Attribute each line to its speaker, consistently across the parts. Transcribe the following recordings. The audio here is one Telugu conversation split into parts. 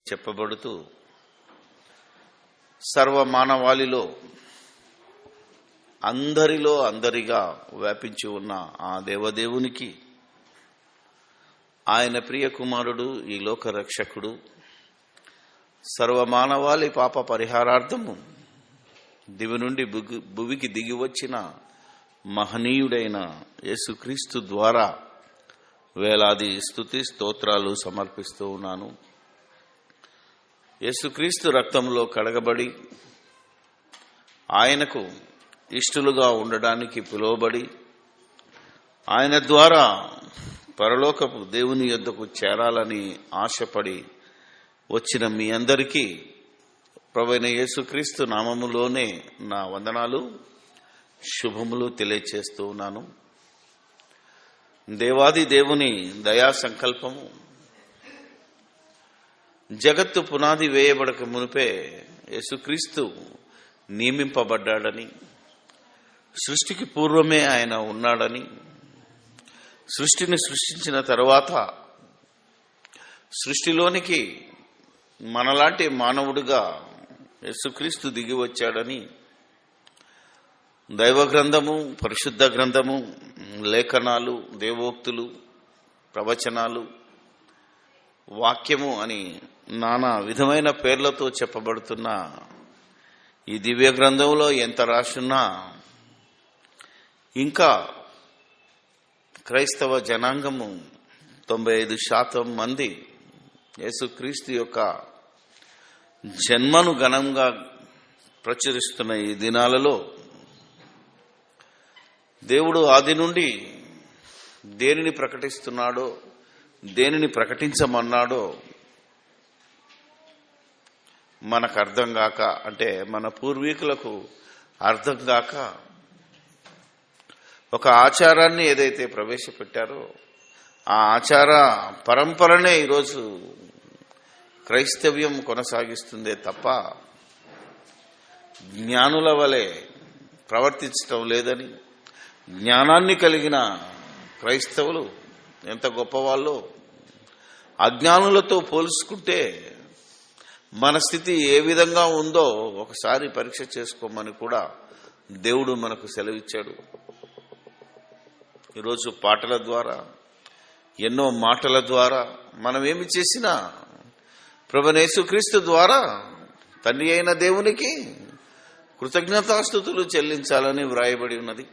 Speaker 1: చెప్పబడుతూ సర్వమానవాళిలో అందరిగా వ్యాపించి ఉన్న ఆ దేవదేవునికి, ఆయన ప్రియ కుమారుడు, ఈ లోక రక్షకుడు, సర్వమానవాళి పాప పరిహారార్థము దివి నుండి భువికి దిగి వచ్చిన మహనీయుడైన యేసుక్రీస్తు ద్వారా వేలాది స్తుతి స్తోత్రాలు సమర్పిస్తూ ఉన్నాను. యేసుక్రీస్తు రక్తంలో కడగబడి ఆయనకు ఇష్టలుగా ఉండడానికి పిలువబడి ఆయన ద్వారా పరలోకపు దేవుని యొద్దకు చేరాలని ఆశపడి వచ్చిన మీ అందరికీ ప్రభువైన యేసుక్రీస్తు నామములోనే నా వందనాలు, శుభములు తెలియచేస్తూ ఉన్నాను. దేవాది దేవుని దయా సంకల్పము జగత్తు పునాది వేయబడక మునిపే యేసుక్రీస్తు నియమింపబడ్డాడని, సృష్టికి పూర్వమే ఆయన ఉన్నాడని, సృష్టిని సృష్టించిన తరువాత సృష్టిలోనికి మనలాంటి మానవుడిగా యేసుక్రీస్తు దిగి వచ్చాడని దైవ గ్రంథము, పరిశుద్ధ గ్రంథము, లేఖనాలు, దేవోక్తులు, ప్రవచనాలు, వాక్యము అని నానా విధమైన పేర్లతో చెప్పబడుతున్న ఈ దివ్య గ్రంథంలో ఎంత రాసున్నా ఇంకా క్రైస్తవ జనాంగము 95% మంది యేసుక్రీస్తు యొక్క జన్మను ఘనంగా ప్రచురిస్తున్న ఈ దినాలలో దేవుడు ఆది నుండి దేనిని ప్రకటిస్తున్నాడో, దేనిని ప్రకటించమన్నాడో మనకు అర్థం కాక, అంటే మన పూర్వీకులకు అర్థం కాక ఒక ఆచారాన్ని ఏదైతే ప్రవేశపెట్టారో ఆ ఆచార పరంపరనే ఈరోజు క్రైస్తవ్యం కొనసాగిస్తుందే తప్ప జ్ఞానుల వలె ప్రవర్తించటం లేదని, జ్ఞానాన్ని కలిగిన క్రైస్తవులు ఎంత గొప్పవాళ్ళో అజ్ఞానులతో పోల్చుకుంటే మన స్థితి ఏ విధంగా ఉందో ఒకసారి పరీక్ష చేసుకోమని కూడా దేవుడు మనకు సెలవిచ్చాడు. ఈరోజు పాటల ద్వారా, ఎన్నో మాటల ద్వారా మనం ఏమి చేసినా ప్రభువైన యేసుక్రీస్తు ద్వారా తండ్రి అయిన దేవునికి కృతజ్ఞతాస్తుతులు చెల్లించాలని వ్రాయబడి ఉన్నది.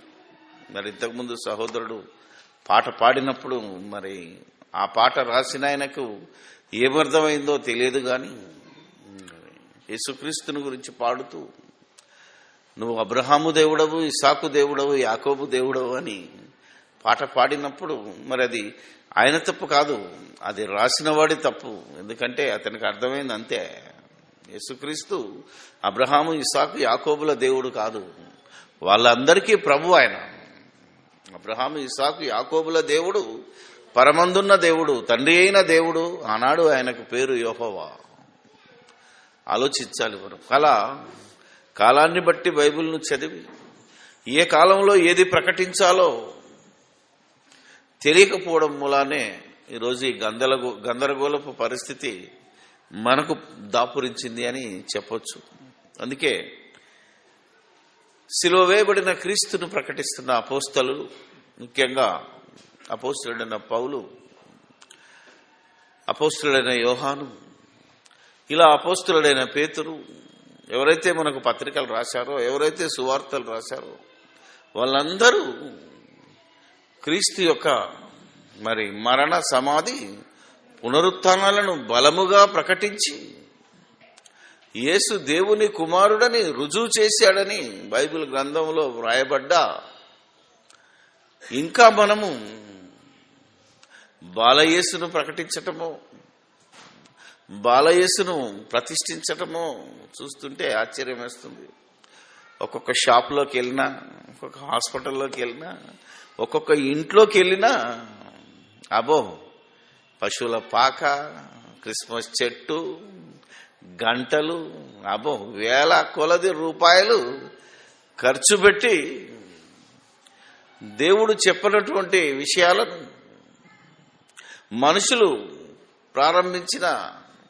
Speaker 1: మరి ఇంతకుముందు సహోదరుడు పాట పాడినప్పుడు మరి ఆ పాట రాసిన ఆయనకు ఏమర్థమైందో తెలియదు, కానీ యేసుక్రీస్తుని గురించి పాడుతూ నువ్వు అబ్రహాము దేవుడవు, ఇసాకు దేవుడవు, యాకోబు దేవుడవు అని పాట పాడినప్పుడు మరి అది ఆయన తప్పు కాదు, అది రాసిన వాడి తప్పు. ఎందుకంటే అతనికి అర్థమైంది అంతే, యేసుక్రీస్తు అబ్రహాము, ఇసాకు, యాకోబుల దేవుడు కాదు, వాళ్ళందరికీ ప్రభు ఆయన. అబ్రహాము, ఇసాకు, యాకోబుల దేవుడు పరమందున్న దేవుడు, తండ్రి అయిన దేవుడు. ఆనాడు ఆయనకు పేరు యెహోవా. ఆలోచించాలి మనం. కాలాన్ని బట్టి బైబిల్ను చదివి ఏ కాలంలో ఏది ప్రకటించాలో తెలియకపోవడం మూలానే ఈరోజు ఈ గందరగోళపు పరిస్థితి మనకు దాపురించింది అని చెప్పొచ్చు. అందుకే సిలువ వేయబడిన క్రీస్తును ప్రకటిస్తున్న అపోస్తలులు, ముఖ్యంగా అపోస్తలుడైన పౌలు, అపోస్తలుడైన యోహాను, ఇలా అపోస్తలుడైన పేతురు, ఎవరైతే మనకు పత్రికలు రాశారో, ఎవరైతే సువార్తలు రాశారో వాళ్ళందరూ క్రీస్తు యొక్క మరి మరణ, సమాధి, పునరుత్థానాలను బలముగా ప్రకటించి యేసు దేవుని కుమారుడని రుజువు చేశాడని బైబిల్ గ్రంథంలో వ్రాయబడ్డా ఇంకా మనము బాలయేసును ప్రకటించటమో, బాలయేసును ప్రతిష్ఠించటమో చూస్తుంటే ఆశ్చర్యం వేస్తుంది. ఒక్కొక్క షాప్లోకి వెళ్ళినా, ఒక్కొక్క హాస్పిటల్లోకి వెళ్ళినా, ఒక్కొక్క ఇంట్లోకి వెళ్ళినా అబో పశువుల పాక, క్రిస్మస్ చెట్టు, గంటలు, అబో వేల కొలది రూపాయలు ఖర్చు పెట్టి దేవుడు చెప్పినటువంటి విషయాలను మనుషులు ప్రారంభించిన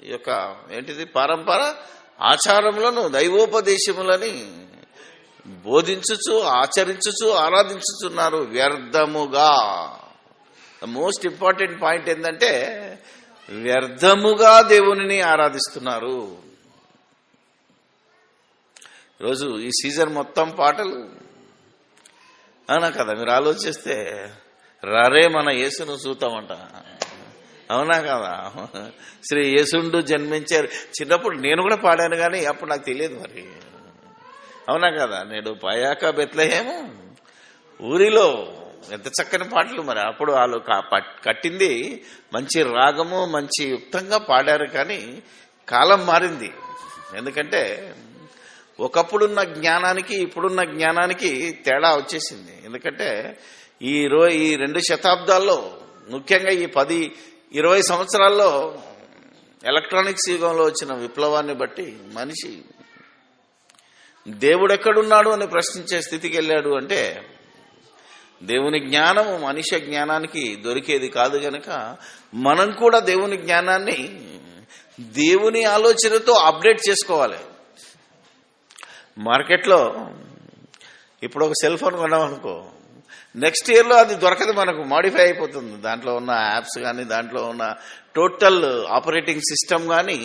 Speaker 1: ఈ యొక్క ఏంటిది పరంపర ఆచారములను దైవోపదేశములని బోధించుచు ఆచరించుచు ఆరాధించుచున్నారు వ్యర్థముగా. ద మోస్ట్ ఇంపార్టెంట్ పాయింట్ ఏంటంటే వ్యర్థముగా దేవునిని ఆరాధిస్తున్నారు. ఈరోజు ఈ సీజన్ మొత్తం పాటలు, అవునా కదా? మీరు ఆలోచిస్తే రారే మన యేసును చూతామంట, అవునా కదా? శ్రీ యేసుండు జన్మించారు. చిన్నప్పుడు నేను కూడా పాడాను కానీ అప్పుడు నాకు తెలియదు మరి, అవునా కదా? నేడు పాయాక బెత్లెహేము ఊరిలో ఎంత చక్కని పాటలు. మరి అప్పుడు వాళ్ళు కట్టింది మంచి రాగము, మంచి యుక్తంగా పాడారు. కానీ కాలం మారింది. ఎందుకంటే ఒకప్పుడున్న జ్ఞానానికి ఇప్పుడున్న జ్ఞానానికి తేడా వచ్చేసింది. ఎందుకంటే ఈ 2 శతాబ్దాల్లో, ముఖ్యంగా ఈ 10-20 సంవత్సరాల్లో ఎలక్ట్రానిక్స్ యుగంలో వచ్చిన విప్లవాన్ని బట్టి మనిషి దేవుడు ఎక్కడున్నాడు అని ప్రశ్నించే స్థితికి వెళ్ళాడు. అంటే దేవుని జ్ఞానము మనిషి జ్ఞానానికి దొరికేది కాదు గనక మనం కూడా దేవుని జ్ఞానాన్ని దేవుని ఆలోచనతో అప్డేట్ చేసుకోవాలి. మార్కెట్లో ఇప్పుడు ఒక సెల్ ఫోన్ కొన్నామనుకో, నెక్స్ట్ ఇయర్లో అది దొరకదు, మనకు మాడిఫై అయిపోతుంది. దాంట్లో ఉన్న యాప్స్ కానీ దాంట్లో ఉన్న టోటల్ ఆపరేటింగ్ సిస్టమ్ కానీ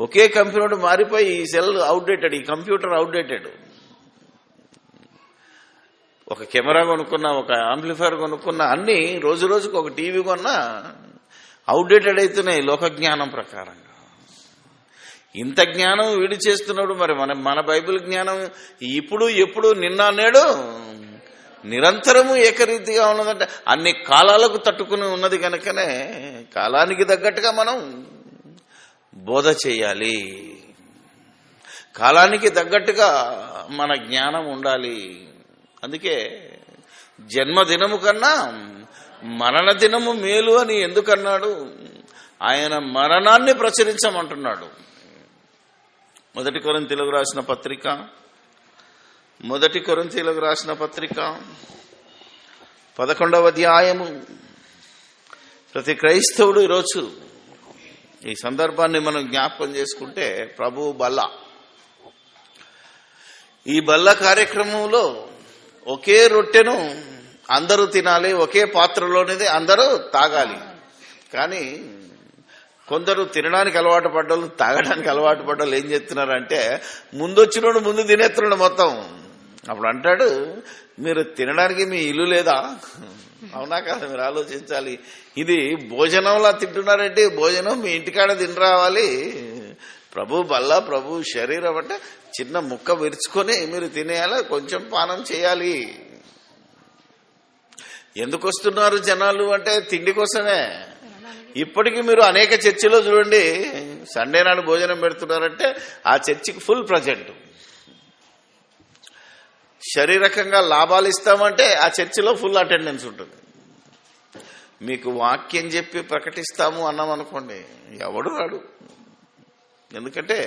Speaker 1: ఒకే కంప్యూటర్ మారిపోయి ఈ సెల్ అవుట్డేటెడ్, ఈ కంప్యూటర్ అవుట్డేటెడ్. ఒక కెమెరా కొనుక్కున్నా, ఒక యాంప్లిఫైర్ కొనుక్కున్నా, అన్ని రోజు రోజుకు ఒక టీవీ కొన్నా అవుట్డేటెడ్ అవుతున్నాయి లోకజ్ఞానం ప్రకారంగా. ఇంత జ్ఞానం వీడి చేస్తున్నాడు. మరి మన బైబిల్ జ్ఞానం ఇప్పుడు ఎప్పుడు నిన్న నేడు నిరంతరము ఏకరీతిగా ఉన్నదంటే అన్ని కాలాలకు తట్టుకుని ఉన్నది కనుకనే కాలానికి తగ్గట్టుగా మనం బోధ చేయాలి. కాలానికి తగ్గట్టుగా మన జ్ఞానం ఉండాలి. అందుకే జన్మదినము కన్నా మరణ దినము మేలు అని ఎందుకన్నాడు? ఆయన మరణాన్ని ప్రచురించమంటున్నాడు. 1 కొరింథీయులకు రాసిన పత్రిక 11వ అధ్యాయము. ప్రతి క్రైస్తవుడు ఈరోజు ఈ సందర్భాన్ని మనం జ్ఞాపకం చేసుకుంటే ప్రభు బల్ల, ఈ బల్ల కార్యక్రమంలో ఒకే రొట్టెను అందరూ తినాలి, ఒకే పాత్రలోనిది అందరూ తాగాలి. కానీ కొందరు తినడానికి అలవాటు పడ్డోళ్ళు, తాగడానికి అలవాటు పడ్డోళ్ళు ఏం చేస్తున్నారంటే ముందొచ్చినోడు ముందు తినేస్తున్నాడు మొత్తం. అప్పుడు అంటాడు, మీరు తినడానికి మీ ఇల్లు లేదా? అవునా కదా? మీరు ఆలోచించాలి. ఇది భోజనంలా తింటున్నారంటే భోజనం మీ ఇంటికాడ తిని రావాలి. ప్రభు బల్ల, ప్రభు శరీరం అంటే చిన్న ముక్క విరుచుకొని మీరు తినేయాలి, కొంచెం పానం చేయాలి. ఎందుకు వస్తున్నారు జనాలు అంటే తిండి కోసమే. ఇప్పటికీ మీరు అనేక చర్చిలో చూడండి, సండే నాడు భోజనం పెడుతున్నారంటే ఆ చర్చికి ఫుల్ ప్రజెంట్. శారీరకంగా లాభాలు ఇస్తామంటే ఆ చర్చిలో ఫుల్ అటెండెన్స్ ఉంటుంది. మీకు వాక్యం చెప్పి ప్రకటిస్తాము అన్నామనుకోండి, ఎవడు రాడు. ఎందుకంటే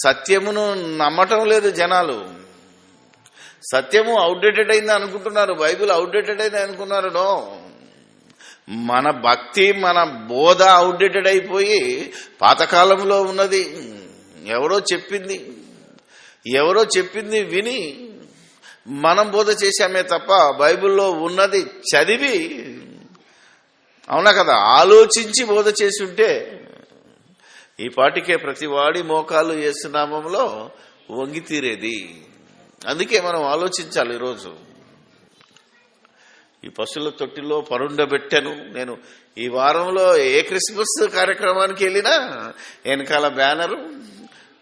Speaker 1: సత్యమును నమ్మటం లేదు జనాలు. సత్యము అవుట్డేటెడ్ అయింది అనుకుంటున్నారు, బైబిల్ అవుట్డేటెడ్ అయింది అనుకున్నారు. నో, మన భక్తి, మన బోధ అవుట్డేటెడ్ అయిపోయి పాతకాలంలో ఉన్నది ఎవరో చెప్పింది విని మనం బోధ చేశామే తప్ప బైబిల్లో ఉన్నది చదివి, అవునా కదా, ఆలోచించి బోధ చేసి ఉంటే ఈ పాటికే ప్రతివాడి మోకాలు యేసు నామములో వంగి తీరేది. అందుకే మనం ఆలోచించాలి. ఈరోజు ఈ పశువుల తొట్టిలో పరుండబెట్టాను. నేను ఈ వారంలో ఏ క్రిస్మస్ కార్యక్రమానికి వెళ్ళినా వెనకాల బ్యానరు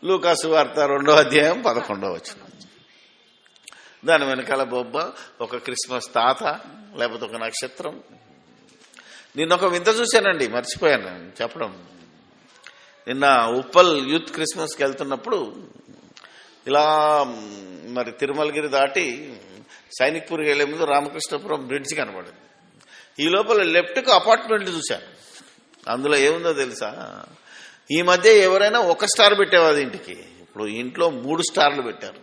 Speaker 1: లూకాసు వార్త 2వ అధ్యాయం 11వ వచనం, దాని వెనకాల బొబ్బ, ఒక క్రిస్మస్ తాత, లేకపోతే ఒక నక్షత్రం. నిన్న ఒక వింత చూశానండి, మర్చిపోయాను చెప్పడం. నిన్న ఉప్పల్ యూత్ క్రిస్మస్కి వెళ్తున్నప్పుడు ఇలా మరి తిరుమలగిరి దాటి సైనిక్పూర్కి వెళ్లే ముందు రామకృష్ణపురం బ్రిడ్జ్ కనబడింది. ఈ లోపల లెఫ్ట్కు అపార్ట్మెంట్ చూశాను. అందులో ఏముందో తెలుసా? ఈ మధ్య ఎవరైనా 1 స్టార్ పెట్టేవాది ఇంటికి, ఇప్పుడు ఇంట్లో 3 స్టార్లు పెట్టారు.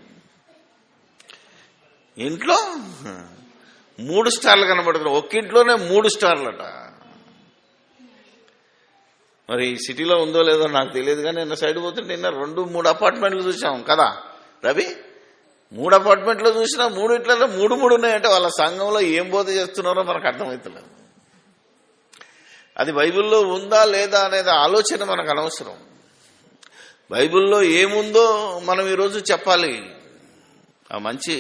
Speaker 1: ఇంట్లో 3 స్టార్లు కనబడుతున్నాయి. ఒక్క ఇంట్లోనే 3 స్టార్లట. మరి సిటీలో ఉందో లేదో నాకు తెలియదు, కానీ నిన్న సైడ్ పోతుంటే నిన్న 2-3 అపార్ట్మెంట్లు చూసాం కదా రవి. 3 అపార్ట్మెంట్లు చూసినా 3 3 ఉన్నాయంటే వాళ్ళ సంఘంలో ఏం బోధ చేస్తున్నారో మనకు అర్థమవుతలేదు. అది బైబిల్లో ఉందా లేదా అనేది ఆలోచన మనకు అనవసరం. బైబిల్లో ఏముందో మనం ఈరోజు చెప్పాలి. ఆ మంచి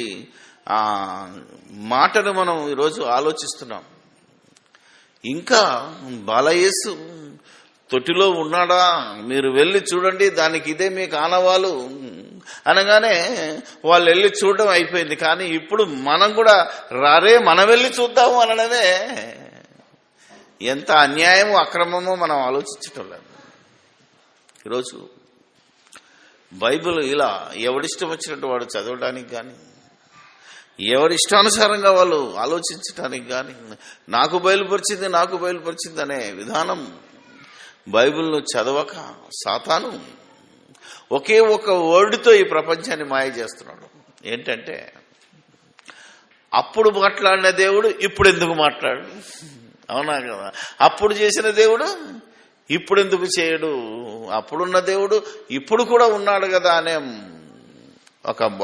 Speaker 1: ఆ మాటను మనం ఈరోజు ఆలోచిస్తున్నాం. ఇంకా బాలయేసు తొట్టిలో ఉన్నాడా, మీరు వెళ్ళి చూడండి, దానికి ఇదే మీకు ఆనవాలు అనగానే వాళ్ళు వెళ్ళి చూడడం అయిపోయింది. కానీ ఇప్పుడు మనం కూడా రారే మనం వెళ్ళి చూద్దాము అనడమే ఎంత అన్యాయమో అక్రమమో మనం ఆలోచించటం లేదు. ఈరోజు బైబిల్ ఇలా ఎవడిష్టం వచ్చినట్టు వాడు చదవడానికి కానీ, ఎవరిష్టానుసారంగా వాళ్ళు ఆలోచించడానికి కానీ, నాకు బయలుపరిచింది అనే విధానం బైబిల్ను చదవక సాతాను ఒకే ఒక వర్డ్తో ఈ ప్రపంచాన్ని మాయ చేస్తున్నాడు. ఏంటంటే, అప్పుడు మాట్లాడిన దేవుడు ఇప్పుడు ఎందుకు మాట్లాడు? అవునా కదా? అప్పుడు చేసిన దేవుడు ఇప్పుడు ఎందుకు చేయడు? అప్పుడున్న దేవుడు ఇప్పుడు కూడా ఉన్నాడు కదా అనే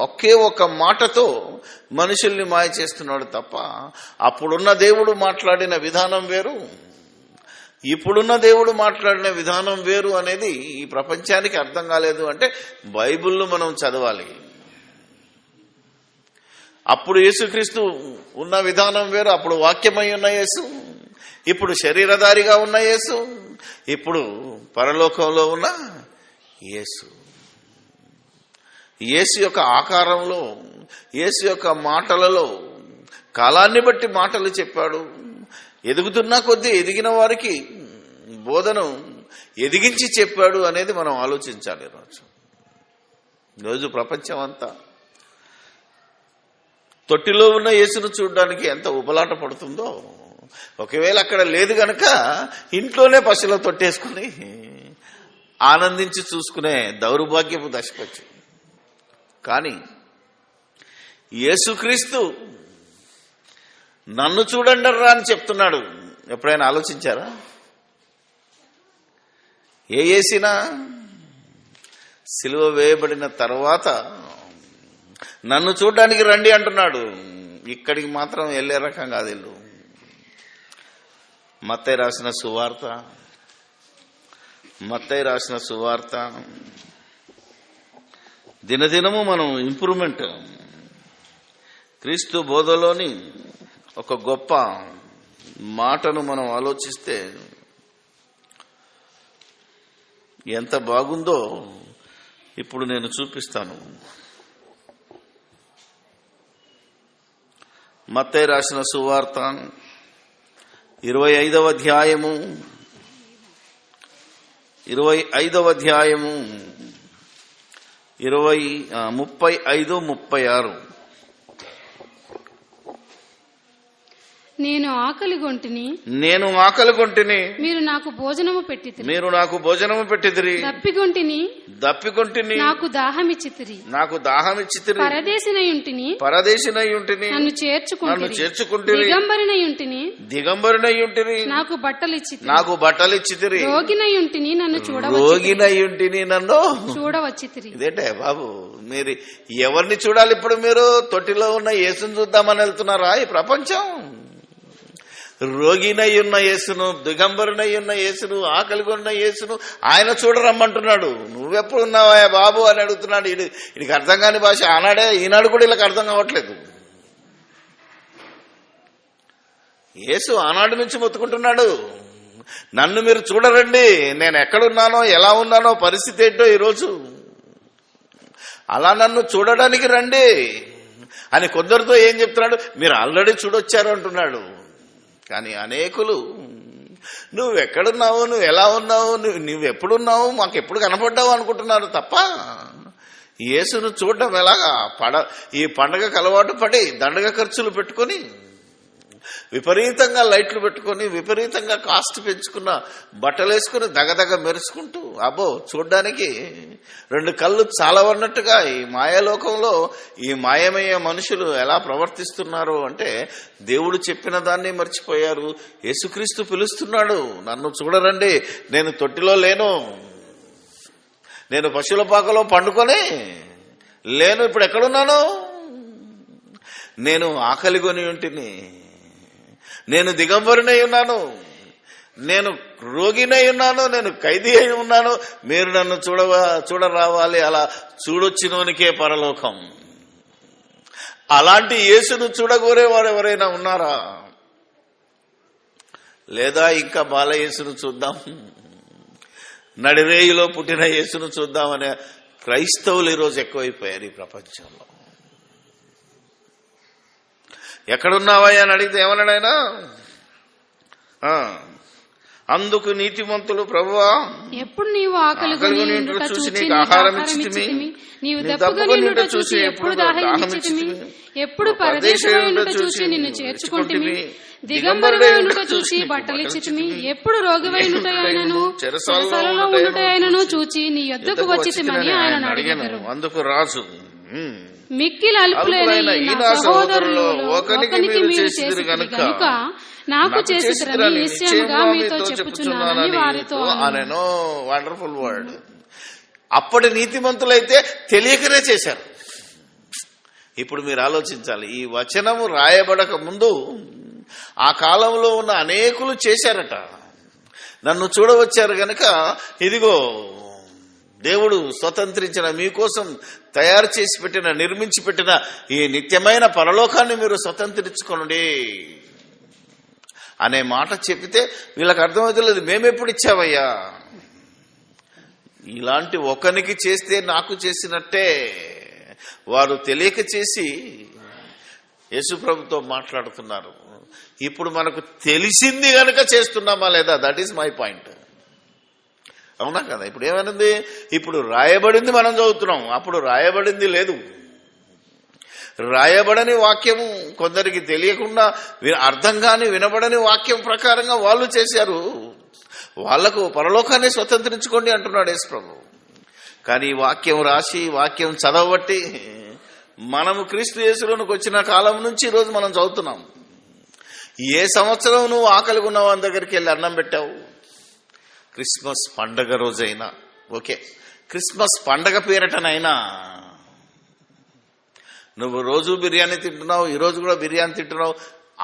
Speaker 1: ఒకే ఒక మాటతో మనుషుల్ని మాయ చేస్తున్నాడు తప్ప, అప్పుడున్న దేవుడు మాట్లాడిన విధానం వేరు, ఇప్పుడున్న దేవుడు మాట్లాడిన విధానం వేరు అనేది ఈ ప్రపంచానికి అర్థం కాలేదు. అంటే బైబిల్ను మనం చదవాలి. అప్పుడు యేసుక్రీస్తు ఉన్న విధానం వేరు, అప్పుడు వాక్యమై ఉన్న యేసు, ఇప్పుడు శరీరధారిగా ఉన్న యేసు, ఇప్పుడు పరలోకంలో ఉన్న యేసు. యేసు యొక్క ఆకారంలో, యేసు యొక్క మాటలలో కాలాన్ని బట్టి మాటలు చెప్పాడు. ఎదుగుతున్నా కొద్దీ ఎదిగిన వారికి బోధను ఎదిగించి చెప్పాడు అనేది మనం ఆలోచించాలి. ఈరోజు ప్రపంచం అంతా తొట్టిలో ఉన్న యేసును చూడడానికి ఎంత ఉబలాట పడుతుందో, ఒకవేళ అక్కడ లేదు గనక ఇంట్లోనే పశువులో తొట్టేసుకుని ఆనందించి చూసుకునే దౌర్భాగ్యపు దశకొచ్చు. కానీ యేసుక్రీస్తు నన్ను చూడండిరా అని చెప్తున్నాడు. ఎప్పుడైనా ఆలోచించారా? ఏ యేసినా సిలువ వేయబడిన తర్వాత నన్ను చూడడానికి రండి అంటున్నాడు. ఇక్కడికి మాత్రం వెళ్ళే రకం కాదు ఇల్లు. మత్తయి రాసిన సువార్త దినదినము మనం ఇంప్రూవ్మెంట్, క్రీస్తు బోధలోని ఒక గొప్ప మాటను మనం ఆలోచిస్తే ఎంత బాగుందో ఇప్పుడు నేను చూపిస్తాను. మత్తయి రాసిన సువార్త 25వ అధ్యాయము 35-36.
Speaker 2: నేను ఆకలి గొంటిని,
Speaker 1: మీరు నాకు భోజనము పెట్టితిరి. దప్పిగొంటిని, నాకు దాహమిచ్చితిరి. పరదేశినై ఉంటిని, నన్ను చేర్చుకుంటిరి. దిగంబరినై ఉంటిని, నాకు బట్టలిచ్చితిరి. రోగినై ఉంటిని, నన్ను చూడవచ్చితిరి. ఇదేంటే బాబు, మీరు ఎవరిని చూడాలి? ఇప్పుడు మీరు తొట్టిలో ఉన్న యేసును చూద్దామని వెళ్తున్నారా? ఈ ప్రపంచం రోగినై ఉన్న యేసును, దిగంబరునై ఉన్న యేసును, ఆకలిగా ఉన్న యేసును ఆయన చూడరమ్మంటున్నాడు. నువ్వెప్పుడు ఉన్నావా బాబు అని అడుగుతున్నాడు. వీడికి అర్థం కాని భాష. ఈనాడు కూడా వీళ్ళకి అర్థం కావట్లేదు. యేసు ఆనాడు నుంచి మొత్తుకుంటున్నాడు, నన్ను మీరు చూడరండి, నేను ఎక్కడున్నానో, ఎలా ఉన్నానో, పరిస్థితి ఏంటో ఈరోజు, అలా నన్ను చూడడానికి రండి అని కొందరితో ఏం చెప్తున్నాడు? మీరు ఆల్రెడీ చూడొచ్చారు అంటున్నాడు. కానీ అనేకులు నువ్వెక్కడున్నావు, నువ్వు ఎలా ఉన్నావు, నువ్వెప్పుడున్నావు, మాకు ఎప్పుడు కనపడ్డావు అనుకుంటున్నారు తప్ప యేసును చూడడం ఎలాగా? ఈ పండగకు అలవాటు పడి దండగ ఖర్చులు పెట్టుకుని విపరీతంగా లైట్లు పెట్టుకొని విపరీతంగా కాస్ట్ పెంచుకున్న బట్టలు వేసుకుని దగదగ మెరుచుకుంటూ అబ్బో చూడ్డానికి రెండు కళ్ళు చాలవన్నట్టుగా ఈ మాయాలోకంలో ఈ మాయమయ్యే మనుషులు ఎలా ప్రవర్తిస్తున్నారు అంటే దేవుడు చెప్పిన దాన్ని మర్చిపోయారు. యేసుక్రీస్తు పిలుస్తున్నాడు, నన్ను చూడరండి, నేను తొట్టిలో లేను, నేను పశువుల పాకలో పండుకొని లేను, ఇప్పుడు ఎక్కడున్నాను, నేను ఆకలిగొని ఉంటిని, నేను దిగంబరునై ఉన్నాను, నేను రోగినై ఉన్నాను, నేను ఖైదీ అయి ఉన్నాను, మీరు నన్ను చూడరావాలి, అలా చూడొచ్చినోనికే పరలోకం. అలాంటి యేసును చూడగోరేవారు ఎవరైనా ఉన్నారా? లేదా ఇంకా బాల యేసును చూద్దాం, నడిరేయిలో పుట్టిన యేసును చూద్దామనే క్రైస్తవులు ఈరోజు ఎక్కువైపోయారు ఈ ప్రపంచంలో. ఎక్కడున్నావయ్యా అని అడిగితే ఏమన్నాడైనా, అందుకు నీతిమంతులు ప్రభువా
Speaker 2: ఎప్పుడు నీవు ఆకలిగొని చూసి నీకు ఆహారం ఇచ్చితిమి, నీవు దప్పుకొని ఉండుట చూసి ఎప్పుడు దాహమిచ్చితిమి, ఎప్పుడు పరదేశమై ఉండుట చూసి నిన్ను చేర్చుకొంటిమి, దిగంబరుడై ఉండుట చూసి బట్టలిచ్చితిమి, ఎప్పుడు రోగివై ఉండుటయైనను చెరసాలలో ఉండుటయైనను చూచి నీ యొద్దకు వచ్చితిమని ఆయన అడిగారు.
Speaker 1: అందుకు రాజు,
Speaker 2: మిక్కిలి అల్పులైన నా సహోదరులు ఒకనికి మీరు చేసిరి గనుక నాకు చేసిరని నిశ్చయముగా మీతో చెప్పుచున్నానని వారితో అనెను.
Speaker 1: Wonderful word. అప్పటి నీతిమంతులైతే తెలియకనే చేశారు. ఇప్పుడు మీరు ఆలోచించాలి, ఈ వచనము రాయబడక ముందు ఆ కాలంలో ఉన్న అనేకులు చేశారట. నన్ను చూడవచ్చారు గనక ఇదిగో దేవుడు స్వతంత్రించిన మీకోసం తయారు చేసి పెట్టిన నిర్మించి పెట్టిన ఈ నిత్యమైన పరలోకాన్ని మీరు స్వతంత్రించుకోండి అనే మాట చెప్పితే వీళ్ళకి అర్థమవుతలేదు, మేమెప్పుడు ఇచ్చావయ్యా, ఇలాంటి ఒకనికి చేస్తే నాకు చేసినట్టే. వారు తెలియక చేసి యేసుప్రభుతో మాట్లాడుతున్నారు. ఇప్పుడు మనకు తెలిసింది గనక చేస్తున్నామా లేదా, దట్ ఈస్ మై పాయింట్. అవునా కదా? ఇప్పుడు ఏమైంది, ఇప్పుడు రాయబడింది మనం చదువుతున్నాం, అప్పుడు రాయబడింది లేదు. రాయబడని వాక్యము కొందరికి తెలియకుండా అర్థం కాని వినబడని వాక్యం ప్రకారంగా వాళ్ళు చేశారు. వాళ్లకు పరలోకాన్ని స్వతంత్రించుకోండి అంటున్నాడు యేసు ప్రభు. కానీ వాక్యం రాసి వాక్యం చదవబట్టి మనము క్రీస్తు యేసులోనికి వచ్చిన కాలం నుంచి ఈరోజు మనం చదువుతున్నాం. ఏ సంవత్సరం నువ్వు ఆకలిగా ఉన్న వాళ్ళ దగ్గరికి వెళ్ళి అన్నం పెట్టావు? క్రిస్మస్ పండగ రోజైనా ఓకే, క్రిస్మస్ పండగ పేరటనైనా నువ్వు రోజు బిర్యానీ తింటున్నావు, ఈరోజు కూడా బిర్యానీ తింటున్నావు.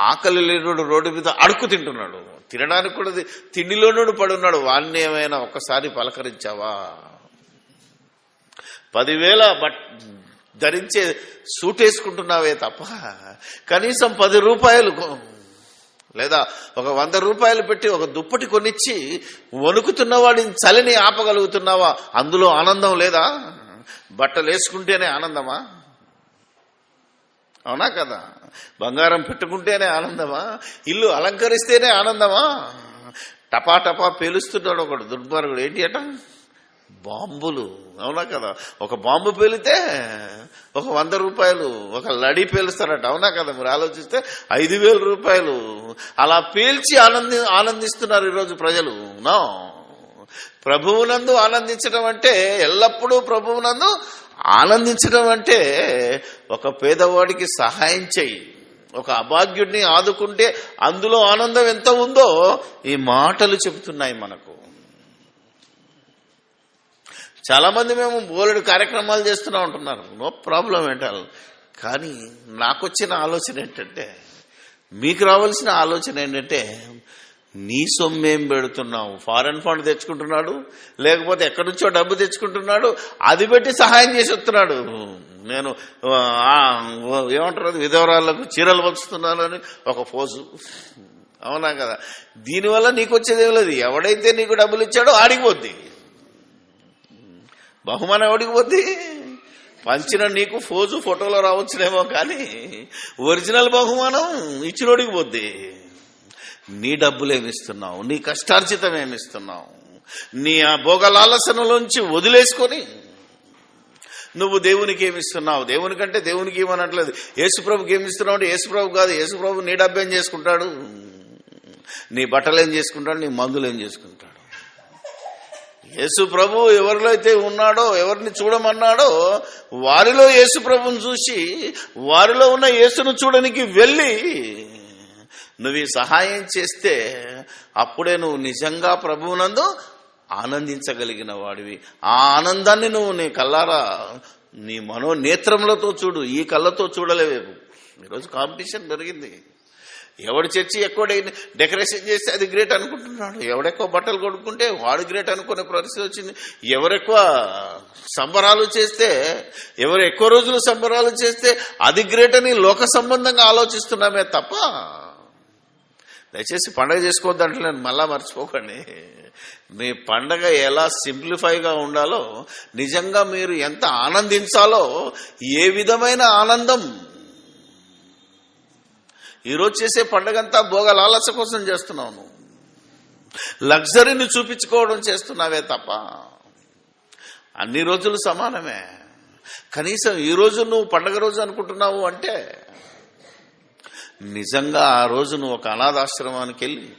Speaker 1: ఆకలి లేనుడు రోడ్డు మీద అడుక్కు తింటున్నాడు, తినడానికి కూడా తిండిలోనుడు పడున్నాడు, వాణ్ణి ఏమైనా ఒక్కసారి పలకరించావా? 10,000 ధరించే సూట్ వేసుకుంటున్నావే తప్ప కనీసం 10 రూపాయలు లేదా ఒక 100 రూపాయలు పెట్టి ఒక దుప్పటి కొనిచ్చి వణుకుతున్న వాడిని చలిని ఆపగలుగుతున్నావా? అందులో ఆనందం లేదా? బట్టలు వేసుకుంటేనే ఆనందమా? అవునా కదా? బంగారం పెట్టుకుంటేనే ఆనందమా? ఇల్లు అలంకరిస్తేనే ఆనందమా? టపా టపా పేలుస్తున్నాడు ఒకడు దుర్మార్గుడు. ఏంటి అట? బాంబులు. అవునా కదా? ఒక బాంబు పేలితే ఒక 100 రూపాయలు, ఒక లడి పేలుస్తారట. అవునా కదా? మీరు ఆలోచిస్తే 5,000 రూపాయలు అలా పేల్చి ఆనందిస్తున్నారు ఈరోజు ప్రజలు. నో, ప్రభువునందు ఆనందించడం అంటే, ఎల్లప్పుడూ ప్రభువునందు ఆనందించడం అంటే ఒక పేదవాడికి సహాయం చెయ్యి, ఒక అభాగ్యుడిని ఆదుకుంటే అందులో ఆనందం ఎంత ఉందో ఈ మాటలు చెబుతున్నాయి మనకు. చాలా మంది మేము బోలెడు కార్యక్రమాలు చేస్తూనే ఉంటున్నారు, నో ప్రాబ్లం ఏంటాలి. కానీ నాకు వచ్చిన ఆలోచన ఏంటంటే, మీకు రావాల్సిన ఆలోచన ఏంటంటే, నీ సొమ్మేం పెడుతున్నావు? ఫారెన్ ఫండ్ తెచ్చుకుంటున్నాడు, లేకపోతే ఎక్కడి నుంచో డబ్బు తెచ్చుకుంటున్నాడు, అది పెట్టి సహాయం చేసి వస్తున్నాడు. నేను ఏమంటారు, విధవరాళ్లకు చీరలు పంచుతున్నాను అని ఒక పోజు. అవునా కదా? దీనివల్ల నీకు వచ్చేదేం లేదు. ఎవడైతే నీకు డబ్బులు ఇచ్చాడో ఆడిపోద్ది, బహుమానం ఎవడికి పంచిన నీకు ఫోజు ఫోటోలో రావచ్చునేమో, కానీ ఒరిజినల్ బహుమానం ఇచ్చినోడికి పోద్ది. నీ డబ్బులేమిస్తున్నావు? నీ కష్టార్జితం ఏమిస్తున్నావు? నీ ఆ భోగలాలసనలోంచి వదిలేసుకొని నువ్వు దేవునికి ఏమిస్తున్నావు? దేవునికంటే దేవునికి ఏమనట్లేదు. యేసుప్రభుకి ఏమిస్తున్నావు అంటే యేసుప్రభు కాదు. యేసుప్రభు నీ డబ్బు ఏం చేసుకుంటాడు, నీ బట్టలు ఏం చేసుకుంటాడు, నీ మందులు ఏం చేసుకుంటాడు. యేసు ప్రభు ఎవరిలో అయితే ఉన్నాడో, ఎవరిని చూడమన్నాడో వారిలో యేసు ప్రభుని చూసి వారిలో ఉన్న యేసును చూడడానికి వెళ్ళి నువ్వు ఈ సహాయం చేస్తే అప్పుడే నువ్వు నిజంగా ప్రభువునందు ఆనందించగలిగిన వాడివి. ఆ ఆనందాన్ని నువ్వు నీ కల్లారా నీ మనోనేత్రములతో చూడు, ఈ కళ్ళతో చూడలేవు. ఈరోజు కాంపిటీషన్ పెరిగింది. ఎవడి చర్చి ఎక్కువ డెకరేషన్ చేస్తే అది గ్రేట్ అనుకుంటున్నాడు. ఎవడెక్కువ బట్టలు కొనుక్కుంటే వాడు గ్రేట్ అనుకునే పరిస్థితి వచ్చింది. ఎవరెక్కువ సంబరాలు చేస్తే, ఎవరు ఎక్కువ రోజులు సంబరాలు చేస్తే అది గ్రేట్ అని లోక సంబంధంగా ఆలోచిస్తున్నామే తప్ప, దయచేసి పండగ చేసుకోవద్దు అంటే నేను మళ్ళా మర్చిపోకండి. మీ పండగ ఎలా సింప్లిఫైగా ఉండాలో, నిజంగా మీరు ఎంత ఆనందించాలో, ఏ విధమైన ఆనందం. ఈరోజు చేసే పండగంతా భోగ లాలస కోసం చేస్తున్నావు, లగ్జరీని చూపించుకోవడం చేస్తున్నావే తప్ప అన్ని రోజులు సమానమే. కనీసం ఈ రోజు నువ్వు పండగ రోజు అనుకుంటున్నావు అంటే నిజంగా ఆ రోజు నువ్వు ఒక అనాథాశ్రమానికి వెళ్ళి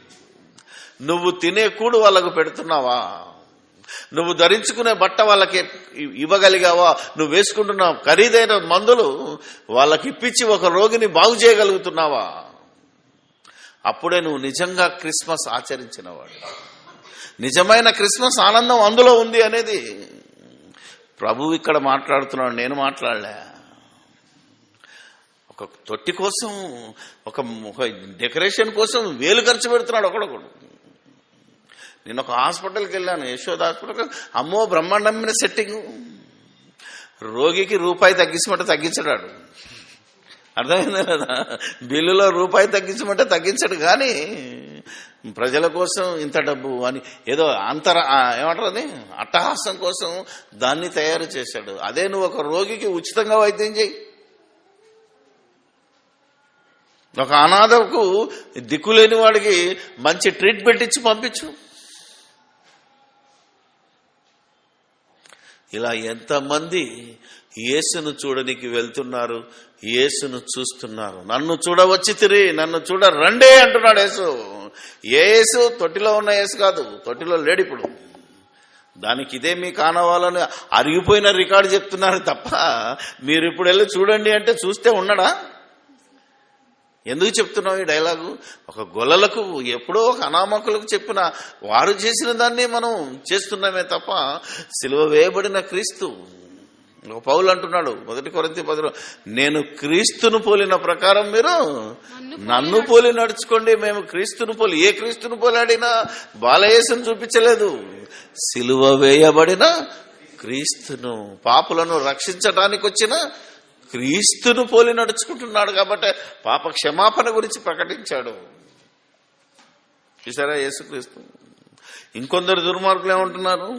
Speaker 1: నువ్వు తినే కూడు వాళ్ళకు పెడుతున్నావా? నువ్వు ధరించుకునే బట్ట వాళ్ళకి ఇవ్వగలిగావా? నువ్వు వేసుకుంటున్న ఖరీదైన మందులు వాళ్ళకి ఇప్పించి ఒక రోగిని బాగు చేయగలుగుతున్నావా? అప్పుడే నువ్వు నిజంగా క్రిస్మస్ ఆచరించినవాడు. నిజమైన క్రిస్మస్ ఆనందం అందులో ఉంది అనేది ప్రభువు ఇక్కడ మాట్లాడుతున్నాడు, నేను మాట్లాడలే. ఒక తొట్టి కోసం, ఒక డెకరేషన్ కోసం వేలు ఖర్చు పెడుతున్నాడు ఒకడొకడు. నేను ఒక హాస్పిటల్కి వెళ్ళాను, యశోద హాస్పిటల్. అమ్మో బ్రహ్మాండమైన సెట్టింగ్. రోగికి రూపాయి తగ్గించమంటే తగ్గించడాడు, అర్థమైందా కదా? బిల్లులో రూపాయి తగ్గించమంటే తగ్గించడు. కానీ ప్రజల కోసం ఇంత డబ్బు అని ఏదో ఏమంటారు అది, అట్టహాసం కోసం దాన్ని తయారు చేశాడు. అదే నువ్వు ఒక రోగికి ఉచితంగా వైద్యం చేయి, ఒక అనాథకు దిక్కులేని వాడికి మంచి ట్రీట్మెంట్ ఇచ్చి పంపించు. ఇలా ఎంతమంది యేసును చూడనికి వెళ్తున్నారు, యేసును చూస్తున్నారు. నన్ను చూడవచ్చి తిరిగి నన్ను చూడ రండే అంటున్నాడు యేసు. ఏ యేసు? తొట్టిలో ఉన్న యేసు కాదు, తొట్టిలో లేడు ఇప్పుడు. దానికి ఇదే మీ కానవాలని అరిగిపోయిన రికార్డు చెప్తున్నారు తప్ప మీరు ఇప్పుడు వెళ్ళి చూడండి అంటే చూస్తే ఉన్నాడా? ఎందుకు చెప్తున్నావు ఈ డైలాగు? ఒక గొల్లలకు ఎప్పుడో ఒక అనామకులకు చెప్పిన వారు చేసిన దాన్ని మనం చేస్తున్నామే తప్ప సిలువ వేయబడిన క్రీస్తు. పౌలు అంటున్నాడు 1 కొరింథీ 10, నేను క్రీస్తును పోలిన ప్రకారం మీరు నన్ను పోలి నడుచుకోండి. మేము క్రీస్తును పోలి, ఏ క్రీస్తును పోలాడినా బాలయేసును చూపించలేదు, సిలువ వేయబడిన క్రీస్తును, పాపులను రక్షించడానికి వచ్చిన క్రీస్తును పోలి నడుచుకుంటున్నాడు. కాబట్టి పాప క్షమాపణ గురించి ప్రకటించాడు. చూసారా యేసుక్రీస్తు. ఇంకొందరు దుర్మార్గులు ఏమంటున్నారు,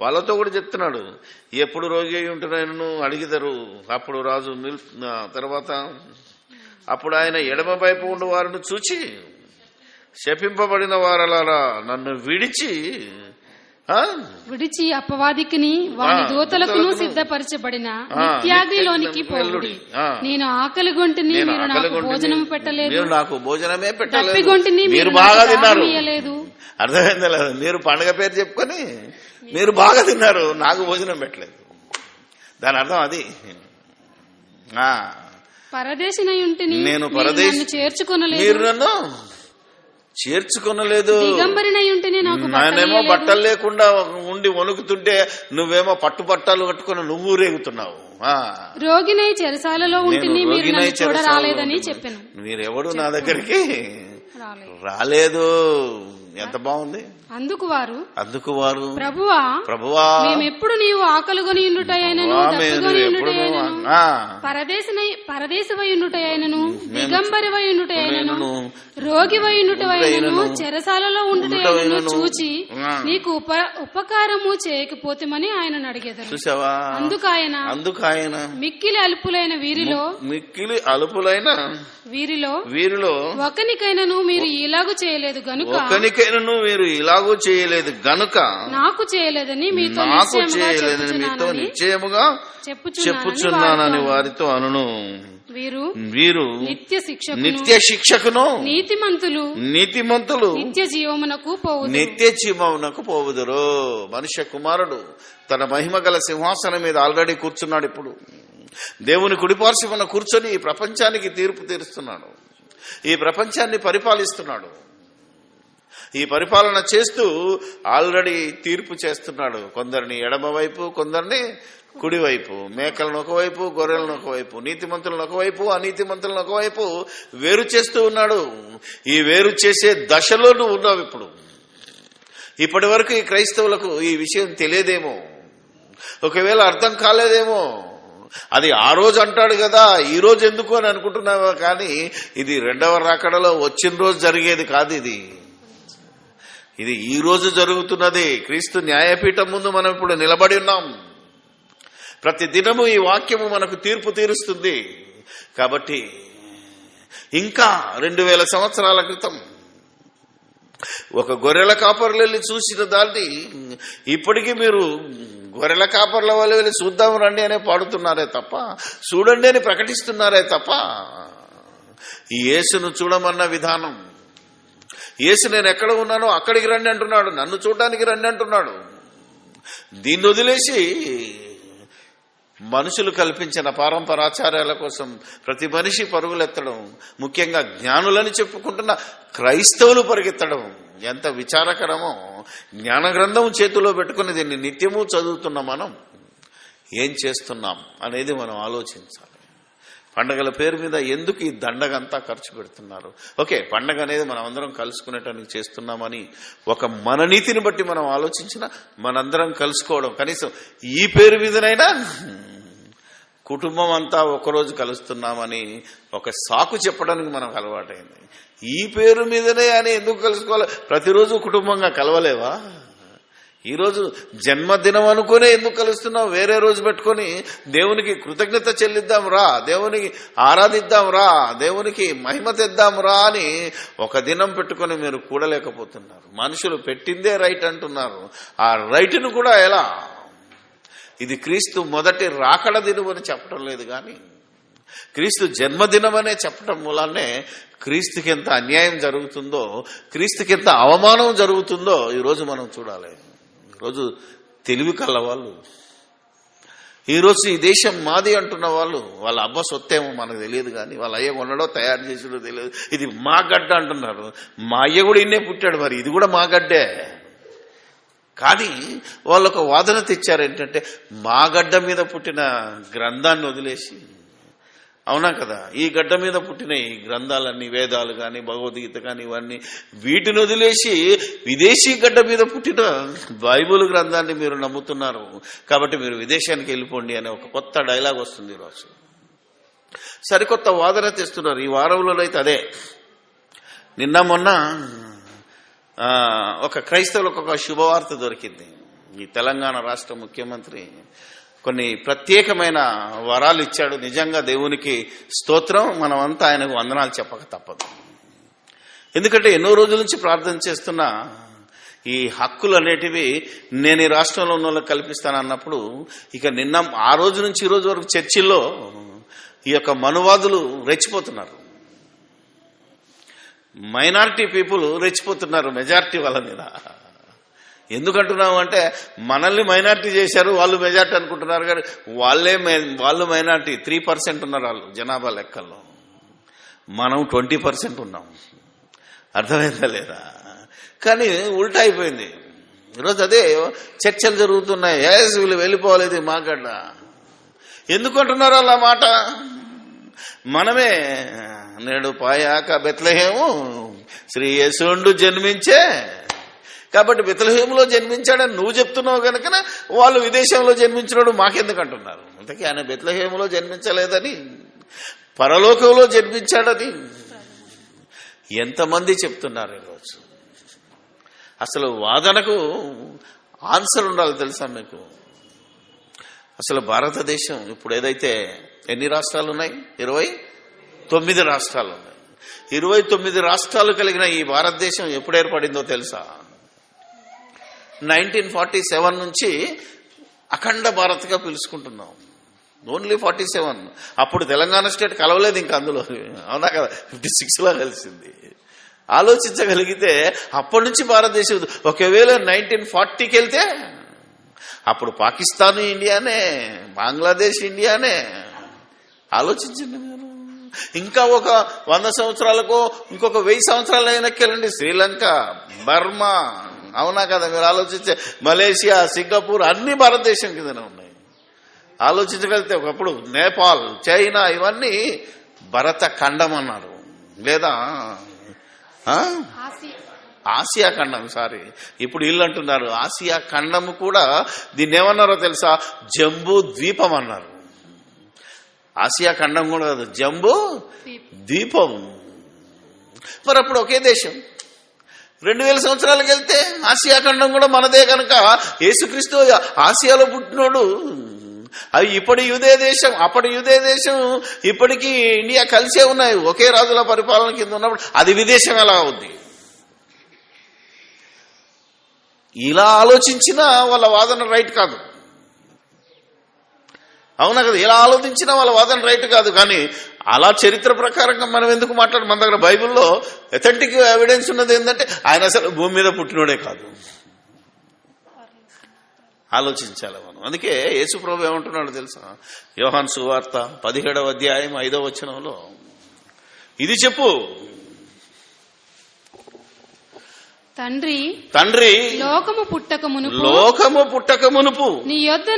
Speaker 1: వాళ్ళతో కూడా చెప్తున్నాడు, ఎప్పుడు రోగి అయి ఉంటున్నాను అడిగిదరు. అప్పుడు రాజు తర్వాత అప్పుడు ఆయన ఎడమ వైపు ఉండి వారిని చూచి, శపింపబడిన వారలారా నన్ను విడిచి
Speaker 2: అపవాదికిని వాని దూతలకును సిద్ధపరచబడిన నిత్యాగ్నిలోనికి పోవుడి. నేను ఆకలి గొంటిని, మీరు నాకు భోజనం పెట్టలేదు,
Speaker 1: నాకు భోజనమే పెట్టలేదు,
Speaker 2: తప్పిగొంటిని
Speaker 1: మీరు బాగా తిన్నారు. అర్థమైందా లేదా? మీరు పండగ పేరు చెప్పుకొని మీరు బాగా తిన్నారు, నాకు భోజనం పెట్టలేదు. దాని అర్థం అది.
Speaker 2: పరదేశినై ఉంటిని,
Speaker 1: నేను పరదేశి,
Speaker 2: చేర్చుకొనలేదు,
Speaker 1: మీరు నన్ను చేర్చుకొనలేదు. నానేమో బట్టలు లేకుండా ఉండి వణుకుతుంటే నువ్వేమో పట్టు బట్టలు కట్టుకుని నువ్వు రేగుతున్నావు.
Speaker 2: రోగినై చెరసాలలో ఉంటిని, మీరు నన్ను చూడరాలేదని చెప్పాను.
Speaker 1: మీరెవడు నా దగ్గరికి రాలేదు. ఎంత బాగుంది.
Speaker 2: అందుకు వారు
Speaker 1: ప్రభువా
Speaker 2: మేమెప్పుడు నీవు ఆకలిగొని ఉండుటయైనను, దప్పిగొని ఉండుటయైనను, పరదేశివై ఉండుటయైనను, దిగంబరివై ఉండుటయైనను, రోగివై ఉండుటయైనను, చెరసాలలో ఉండుటయైనను చూచి నీకు ఉపకారము చేయకపోతేమని ఆయన అడిగేదారు.
Speaker 1: చూసావా? అందుకు ఆయన
Speaker 2: మిక్కిలి అల్పులైన వీరిలో
Speaker 1: వీరిలో
Speaker 2: ఒకనికైనను మీరు ఇలాగు చేయలేదు గనుక,
Speaker 1: ఒకనికైనను మీరు ఇలాగు ఎలాగూ చేయలేదు గనుక
Speaker 2: నాకు చేయలేదని మీతో
Speaker 1: నిశ్చయముగా చెప్పుచున్నానని వారితో అనును. వీరు నిత్య శిక్షకును నీతిమంతులు నిత్య జీవమునకు పోవుదురు. మనుష్య కుమారుడు తన మహిమ గల సింహాసనం మీద ఆల్రెడీ కూర్చున్నాడు. ఇప్పుడు దేవుని కుడిపార్శ్వమున కూర్చొని ఈ ప్రపంచానికి తీర్పు తీరుస్తున్నాడు. ఈ ప్రపంచాన్ని పరిపాలిస్తున్నాడు. ఈ పరిపాలన చేస్తూ ఆల్రెడీ తీర్పు చేస్తున్నాడు. కొందరిని ఎడమవైపు, కొందరిని కుడివైపు, మేకలను ఒకవైపు, గొర్రెలను ఒకవైపు, నీతిమంతులను ఒకవైపు, అనీతిమంతులను ఒకవైపు వేరు చేస్తూ ఉన్నాడు. ఈ వేరు చేసే దశలో నువ్వు ఉన్నావు. ఇప్పుడు ఇప్పటి వరకు ఈ క్రైస్తవులకు ఈ విషయం తెలియదేమో, ఒకవేళ అర్థం కాలేదేమో. అది ఆ రోజు అంటాడు కదా, ఈ రోజు ఎందుకు అని అనుకుంటున్నావా? కానీ ఇది రెండవ రాకడలో వచ్చిన రోజు జరిగేది కాదు. ఇది ఈ రోజు జరుగుతున్నది. క్రీస్తు న్యాయపీఠం ముందు మనం ఇప్పుడు నిలబడి ఉన్నాం. ప్రతి దినము ఈ వాక్యము మనకు తీర్పు తీరుస్తుంది. కాబట్టి ఇంకా 2000 సంవత్సరాల క్రితం ఒక గొర్రెల కాపర్లు వెళ్ళి చూసిన దాన్ని ఇప్పటికీ మీరు గొర్రెల కాపర్ల వాళ్ళు వెళ్ళి చూద్దాం రండి అనే పాడుతున్నారే తప్ప, చూడండి అని ప్రకటిస్తున్నారే తప్ప, ఈ యేసును చూడమన్న విధానం, యేసు నేను ఎక్కడ ఉన్నానో అక్కడికి రండి అంటున్నాడు, నన్ను చూడడానికి రండి అంటున్నాడు. దీన్ని వదిలేసి మనుషులు కల్పించిన పారంపరాచార్యాల కోసం ప్రతి మనిషి పరుగులెత్తడం, ముఖ్యంగా జ్ఞానులని చెప్పుకుంటున్న క్రైస్తవులు పరిగెత్తడం ఎంత విచారకరమో. జ్ఞాన గ్రంథం చేతిలో పెట్టుకుని దీన్ని నిత్యము చదువుతున్న మనం ఏం చేస్తున్నాం అనేది మనం ఆలోచించాలి. పండగల పేరు మీద ఎందుకు ఈ దండగంతా ఖర్చు పెడుతున్నారు? ఓకే, పండగ అనేది మనం అందరం కలుసుకునేటానికి చేస్తున్నామని ఒక మన నీతిని బట్టి మనం ఆలోచించిన మనందరం కలుసుకోవడం, కనీసం ఈ పేరు మీదనైనా కుటుంబం అంతా ఒకరోజు కలుస్తున్నామని ఒక సాకు చెప్పడానికి మనకు అలవాటైంది. ఈ పేరు మీదనే అని ఎందుకు కలుసుకోవాలి? ప్రతిరోజు కుటుంబంగా కలవలేవా? ఈరోజు జన్మదినం అనుకునే ఎందుకు కలుస్తున్నావు? వేరే రోజు పెట్టుకొని దేవునికి కృతజ్ఞత చెల్లిద్దాం రా, దేవునికి ఆరాధిద్దాం రా, దేవునికి మహిమ తెద్దాం రా అని ఒక దినం పెట్టుకొని మీరు కూడలేకపోతున్నారు. మనుషులు పెట్టిందే రైట్ అంటున్నారు. ఆ రైట్ను కూడా ఎలా? ఇది క్రీస్తు మొదటి రాకడ దినం అని చెప్పడం లేదు, కానీ క్రీస్తు జన్మదినం అనే చెప్పడం మూలానే క్రీస్తుకి ఎంత అన్యాయం జరుగుతుందో, క్రీస్తుకి ఎంత అవమానం జరుగుతుందో ఈరోజు మనం చూడాలి. ఈరోజు తెలివి కల్ల వాళ్ళు, ఈరోజు ఈ దేశం మాది అంటున్న వాళ్ళు, వాళ్ళ అబ్బ సొత్తేమో మనకు తెలియదు, కానీ వాళ్ళ అయ్య కొన్నడో తయారు చేసాడో తెలియదు. ఇది మా గడ్డ అంటున్నారు. మా అయ్య కూడా ఇన్నే పుట్టాడు, మరి ఇది కూడా మా గడ్డే. కానీ వాళ్ళు ఒక వాదన తెచ్చారు ఏంటంటే, మా గడ్డ మీద పుట్టిన గ్రంథాన్ని వదిలేసి, అవునా కదా, ఈ గడ్డ మీద పుట్టిన ఈ గ్రంథాలన్నీ, వేదాలు కానీ భగవద్గీత కానీ ఇవన్నీ, వీటిని వదిలేసి విదేశీ గడ్డ మీద పుట్టిన బైబుల్ గ్రంథాన్ని మీరు నమ్ముతున్నారు, కాబట్టి మీరు విదేశానికి వెళ్ళిపోండి అనే ఒక కొత్త డైలాగ్ వస్తుంది ఈరోజు. సరికొత్త వాదన తెస్తున్నారు. ఈ వారంలో అయితే అదే. నిన్న మొన్న ఒక క్రైస్తవులకు ఒక శుభవార్త దొరికింది. ఈ తెలంగాణ రాష్ట్ర ముఖ్యమంత్రి కొన్ని ప్రత్యేకమైన వరాలు ఇచ్చాడు. నిజంగా దేవునికి స్తోత్రం. మనమంతా ఆయనకు వందనాలు చెప్పక తప్పదు. ఎందుకంటే ఎన్నో రోజుల నుంచి ప్రార్థన చేస్తున్న ఈ హక్కులు అనేటివి నేను ఈ రాష్ట్రంలో ఉన్న వాళ్ళకి కల్పిస్తానన్నప్పుడు, ఇక నిన్న ఆ రోజు నుంచి ఈ రోజు వరకు చర్చిల్లో ఈ యొక్క మనువాదులు రెచ్చిపోతున్నారు. మైనారిటీ పీపుల్ రెచ్చిపోతున్నారు మెజారిటీ వాళ్ళ మీద. ఎందుకంటున్నాము అంటే, మనల్ని మైనారిటీ చేశారు, వాళ్ళు మెజారిటీ అనుకుంటున్నారు, కానీ వాళ్ళు మైనారిటీ 3% ఉన్నారు వాళ్ళు జనాభా లెక్కల్లో. మనం 20% ఉన్నాం. అర్థమైందా లేదా? కానీ ఉల్టా అయిపోయింది. ఈరోజు అదే చర్చలు జరుగుతున్నాయి. వీళ్ళు వెళ్ళిపోలేదు మా గడ్డ. ఎందుకంటున్నారు అలా మాట? మనమే నేడు పాయాక బెత్లెహేము శ్రీ యేసుండు జన్మించే, కాబట్టి బెత్లెహేములో జన్మించాడని నువ్వు చెప్తున్నావు కనుక వాళ్ళు విదేశంలో జన్మించినాడు మాకెందుకు అంటున్నారు. అంతకీ ఆయన బెత్లెహేములో జన్మించలేదని, పరలోకంలో జన్మించాడని ఎంతమంది చెప్తున్నారు ఈరోజు. అసలు వాదనకు ఆన్సర్ ఉండాలి తెలుసా మీకు? అసలు భారతదేశం ఇప్పుడు ఏదైతే ఎన్ని రాష్ట్రాలు ఉన్నాయి? 29 రాష్ట్రాలు ఉన్నాయి. 29 రాష్ట్రాలు కలిగిన ఈ భారతదేశం ఎప్పుడు ఏర్పడిందో తెలుసా? 1947 నుంచి అఖండ భారత్గా పిలుచుకుంటున్నాం. ఓన్లీ 47. అప్పుడు తెలంగాణ స్టేట్ కలవలేదు ఇంకా అందులో, అవునా కదా, 56లో కలిసింది. ఆలోచించగలిగితే అప్పటి నుంచి భారతదేశం, ఒకవేళ 1940కి వెళ్తే అప్పుడు పాకిస్తాన్ ఇండియానే, బంగ్లాదేశ్ ఇండియానే. ఆలోచించండి మీరు. ఇంకా ఒక 100 సంవత్సరాలకో ఇంకొక 1000 సంవత్సరాలు వెనక్కి వెళ్ళండి, శ్రీలంక, బర్మా, అవునా కదా, మీరు ఆలోచించే మలేషియా, సింగపూర్ అన్ని భారతదేశం కిందనే ఉన్నాయి. ఆలోచించగలిగితే ఒకప్పుడు నేపాల్, చైనా ఇవన్నీ భరత ఖండం అన్నారు, లేదా ఆసియా ఖండం. సారీ, ఇప్పుడు వీళ్ళు అంటున్నారు ఆసియా ఖండము కూడా. దీన్ని ఏమన్నారో తెలుసా? జంబూ ద్వీపం అన్నారు. ఆసియా ఖండం కూడా కాదు, జంబూ ద్వీపం. మరి అప్పుడు ఒకే దేశం. 2000 సంవత్సరాలకు వెళ్తే ఆసియా ఖండం కూడా మనదే కనుక యేసుక్రీస్తు ఆసియాలో పుట్టినోడు. అవి ఇప్పటి యూదే దేశం, అప్పటి యూదే దేశం, ఇప్పటికీ ఇండియా కలిసే ఉన్నాయి. ఒకే రాజుల పరిపాలన కింద ఉన్నప్పుడు అది విదేశం ఎలా అవుద్ది? ఇలా ఆలోచించినా వాళ్ళ వాదన రైట్ కాదు, అవునా కదా? ఇలా ఆలోచించినా వాళ్ళ వాదన రైట్ కాదు. కానీ అలా చరిత్ర ప్రకారంగా మనం ఎందుకు మాట్లాడు? మన దగ్గర బైబిల్లో అథెంటిక్ ఎవిడెన్స్ ఉన్నది ఏంటంటే ఆయన అసలు భూమి మీద పుట్టినోడే కాదు. ఆలోచించాలి మనం. అందుకే యేసు ప్రభు ఏమంటున్నాడు తెలుసా? యోహాను సువార్త 17వ అధ్యాయం 5వ వచనంలో ఇది చెప్పు,
Speaker 2: తండ్రి లోకము పుట్టక మునుపు నీ యొద్ద